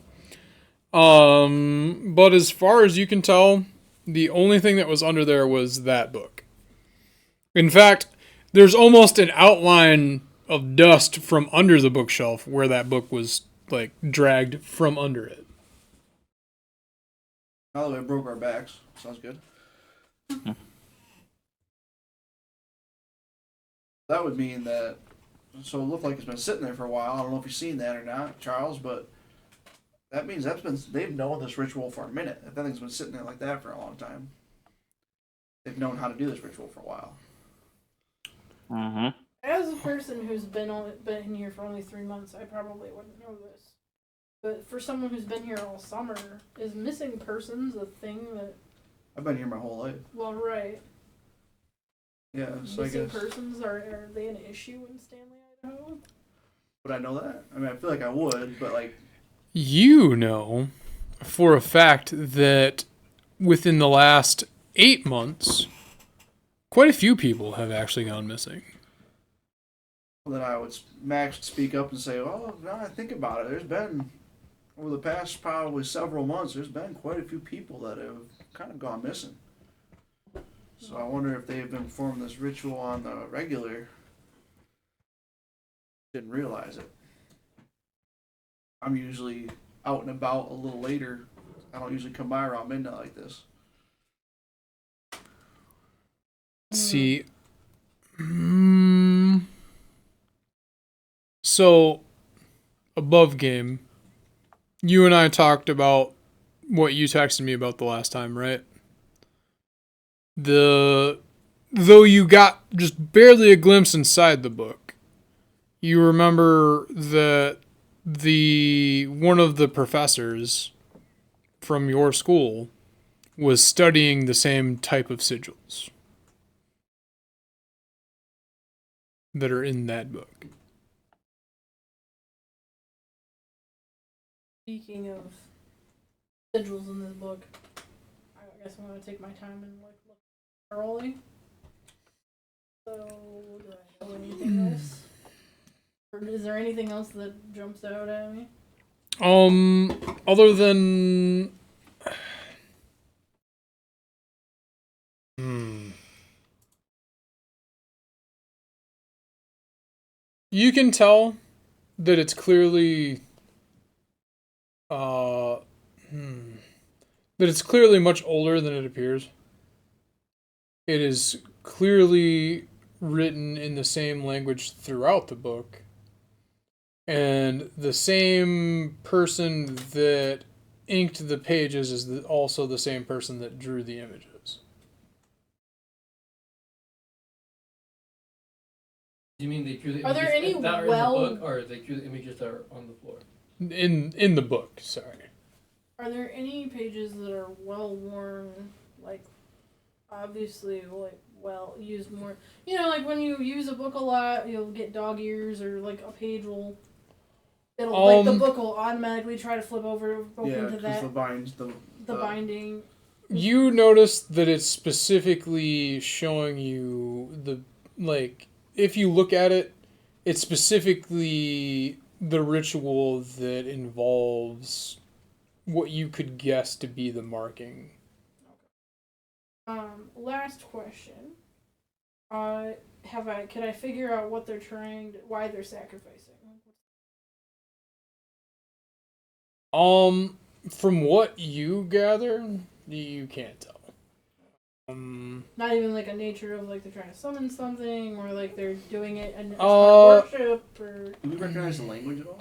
Speaker 3: But as far as you can tell, the only thing that was under there was that book. In fact, there's almost an outline of dust from under the bookshelf where that book was like dragged from under it.
Speaker 4: Now that we broke our backs, sounds good. That would mean that. So it looked like it's been sitting there for a while. I don't know if you've seen that or not, Charles, but that means they've known this ritual for a minute. If that thing's been sitting there like that for a long time, they've known how to do this ritual for a while.
Speaker 5: Mm-hmm.
Speaker 1: As a person who's been here for only 3 months, I probably wouldn't know this. But for someone who's been here all summer, is missing persons a thing that?
Speaker 4: I've been here my whole life.
Speaker 1: Well, right.
Speaker 4: Yeah, so I
Speaker 1: Missing
Speaker 4: guess.
Speaker 1: persons are they an issue in Stanley, Idaho?
Speaker 4: Would I know that? I mean, I feel like I would, but like.
Speaker 3: You know for a fact that within the last 8 months, quite a few people have actually gone missing.
Speaker 4: Then Max would speak up and say, "Well, now I think about it, there's been over the past probably several months, there's been quite a few people that have kind of gone missing. So I wonder if they've been performing this ritual on the regular. Didn't realize it. I'm usually out and about a little later. I don't usually come by around midnight like this.
Speaker 3: Let's see. So, above game, you and I talked about what you texted me about the last time, right? Though you got just barely a glimpse inside the book, you remember that one of the professors from your school was studying the same type of sigils that are in that book.
Speaker 1: Speaking of sigils in this book, I guess I'm gonna take my time and look thoroughly. So, do I know anything else? Or is there anything else that jumps out at me?
Speaker 3: Other than you can tell that it's clearly much older than it appears. It is clearly written in the same language throughout the book. And the same person that inked the pages is also the same person that drew the images.
Speaker 2: You mean they drew the
Speaker 1: Are there
Speaker 2: images
Speaker 1: any
Speaker 2: that are
Speaker 1: well-
Speaker 2: in the book, or they drew the images that are on the floor?
Speaker 3: In the book, sorry.
Speaker 1: Are there any pages that are well worn, like obviously like well used more? You know, like when you use a book a lot, you'll get dog ears, or like a page will. It'll like the book will automatically try to flip over open
Speaker 4: Yeah,
Speaker 1: to that.
Speaker 4: the
Speaker 1: Binding.
Speaker 3: You notice that it's specifically showing you the, like, if you look at it, it's specifically the ritual that involves what you could guess to be the marking.
Speaker 1: Last question. Could I figure out what they're why they're sacrificing?
Speaker 3: From what you gather, you can't tell.
Speaker 1: Not even like a nature of like they're trying to summon something, or like they're doing it and worship, or.
Speaker 4: Do we recognize the language at all?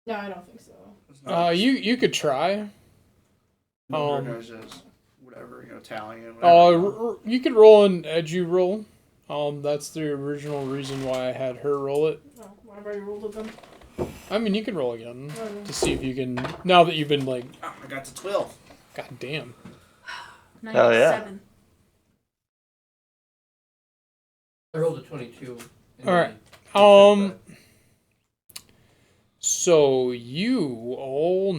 Speaker 1: No, I don't think so.
Speaker 3: You could try.
Speaker 4: Recognize as whatever, Italian. Whatever,
Speaker 3: you could roll an edu roll. That's the original reason why I had her roll it.
Speaker 1: Oh, I've already rolled with them.
Speaker 3: I mean, you can roll again to see if you can. Now that you've been like,
Speaker 4: I got to 12.
Speaker 3: God damn.
Speaker 1: 97.
Speaker 2: I rolled a 22.
Speaker 3: All right. So you all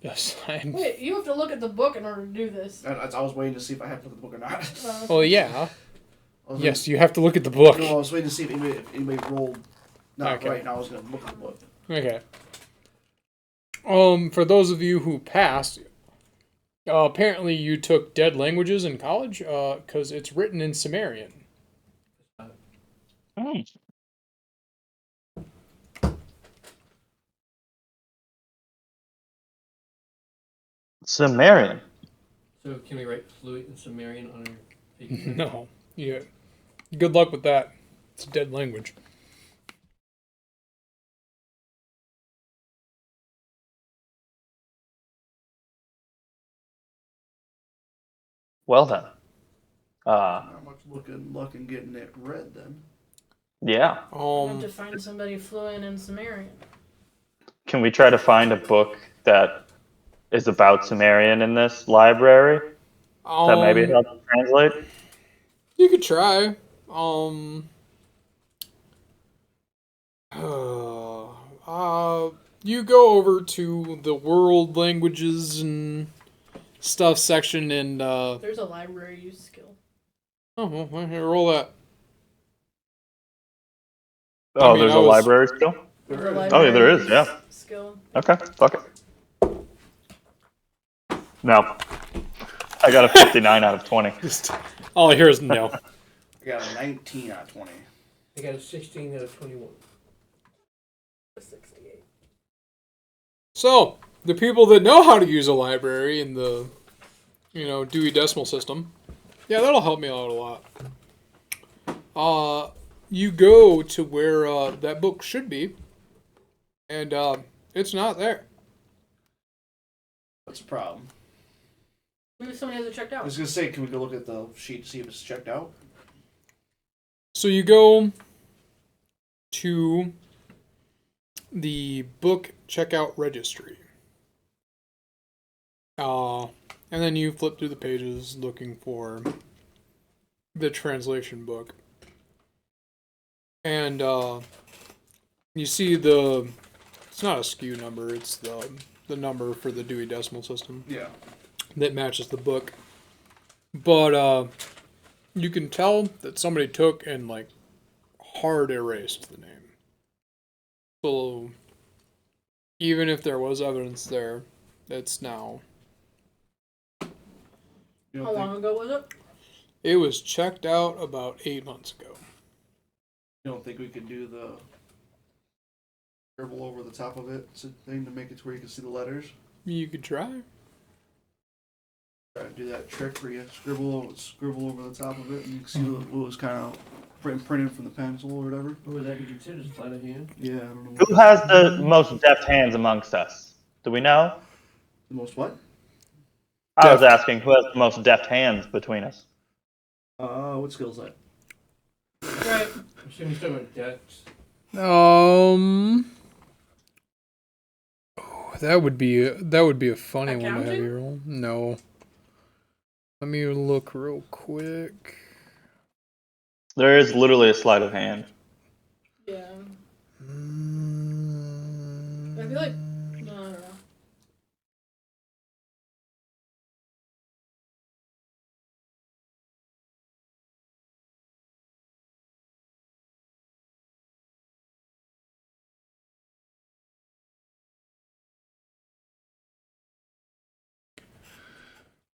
Speaker 3: assign.
Speaker 1: Wait, you have to look at the book in order to do this.
Speaker 4: I was waiting to see if I had to look at the book or not.
Speaker 3: Oh yeah. Yes, you have to look at the book.
Speaker 4: No, I was waiting to see if anybody rolled not
Speaker 3: Okay.
Speaker 4: right, and I was going to look at the book.
Speaker 3: Okay. For those of you who passed, apparently you took dead languages in college, because it's written in Sumerian.
Speaker 5: Hmm. Sumerian.
Speaker 2: So can we write fluent in Sumerian on our paper?
Speaker 3: No. Yeah. Good luck with that. It's a dead language.
Speaker 5: Well then.
Speaker 4: Not much luck in getting it read then.
Speaker 5: Yeah.
Speaker 1: You have to find somebody fluent in Sumerian.
Speaker 5: Can we try to find a book that is about Sumerian in this library that maybe helps translate?
Speaker 3: You could try. You go over to the world languages and stuff section, and
Speaker 1: There's a library use skill.
Speaker 3: oh, well, here, roll that.
Speaker 5: Oh,
Speaker 3: I mean,
Speaker 5: there's
Speaker 3: I
Speaker 5: a
Speaker 3: was-
Speaker 5: library still?
Speaker 1: There's a
Speaker 5: Oh, yeah, there
Speaker 1: library
Speaker 5: is, yeah.
Speaker 1: skill.
Speaker 5: Okay, fuck it. No. I got a 59 out of 20.
Speaker 3: Just all I hear is no.
Speaker 4: I got a 19 out of 20.
Speaker 2: I got a 16 out of 21.
Speaker 1: 68.
Speaker 3: So the people that know how to use a library in the, Dewey Decimal System, yeah, that'll help me out a lot. You go to where that book should be, and it's not there.
Speaker 4: What's the problem?
Speaker 1: Maybe somebody has it checked
Speaker 4: I
Speaker 1: out.
Speaker 4: was going to say, can we go look at the sheet to see if it's checked out?
Speaker 3: So you go to the book checkout registry. And then you flip through the pages looking for the translation book. And you see it's not a SKU number, it's the number for the Dewey Decimal System
Speaker 4: Yeah.
Speaker 3: that matches the book. But you can tell that somebody took and hard erased the name. So even if there was evidence there, it's now.
Speaker 1: How long ago was it?
Speaker 3: It was checked out about 8 months ago.
Speaker 4: You don't think we could do the scribble over the top of it thing to make it to where you can see the letters?
Speaker 3: You could try.
Speaker 4: Try to do that trick where you scribble over the top of it and you can see what was kind of printed from the pencil or whatever.
Speaker 2: What would that be considered? Sleight of hand?
Speaker 4: Yeah, I don't know.
Speaker 5: Who has the most deft hands amongst us? Do we know?
Speaker 4: The most what?
Speaker 5: I was asking who has the most deft hands between us.
Speaker 4: What skill is that?
Speaker 1: Right.
Speaker 2: I'm assuming you're talking about Dex.
Speaker 3: That would be a funny one to have
Speaker 1: Accounting?
Speaker 3: you roll. No. Let me look real quick.
Speaker 5: There is literally a sleight of hand.
Speaker 1: Yeah. I feel like no, I don't know.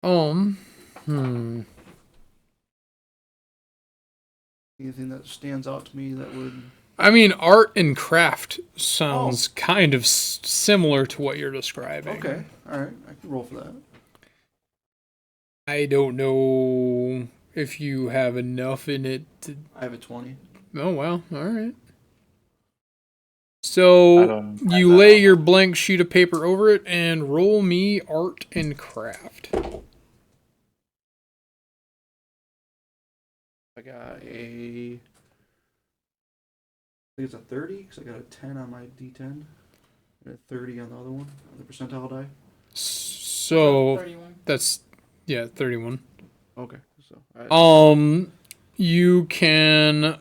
Speaker 3: Hmm.
Speaker 4: Anything that stands out to me that would.
Speaker 3: I mean, art and craft sounds kind of similar to what you're describing.
Speaker 4: Okay, all right, I can roll for that.
Speaker 3: I don't know if you have enough in it to.
Speaker 4: I have a 20.
Speaker 3: Oh, well, all right.
Speaker 5: I
Speaker 3: So
Speaker 5: don't have
Speaker 3: you
Speaker 5: that
Speaker 3: lay
Speaker 5: on.
Speaker 3: your blank sheet of paper over it and roll me art and craft.
Speaker 4: I got a. I think it's a 30 because I got a 10 on my D10 and a 30 on the other one, the percentile die.
Speaker 3: So
Speaker 1: 31.
Speaker 3: that's 31.
Speaker 4: Okay, so
Speaker 3: You can.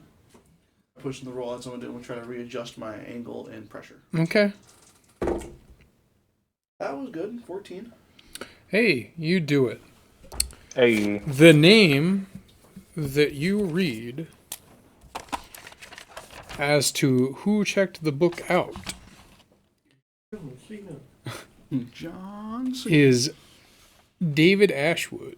Speaker 4: pushing the roll. That's what I'm gonna do. I'm gonna try to readjust my angle and pressure.
Speaker 3: Okay.
Speaker 4: That was good. 14.
Speaker 3: Hey, you do it.
Speaker 5: Hey,
Speaker 3: The name that you read as to who checked the book out
Speaker 4: John.
Speaker 3: is David Ashwood.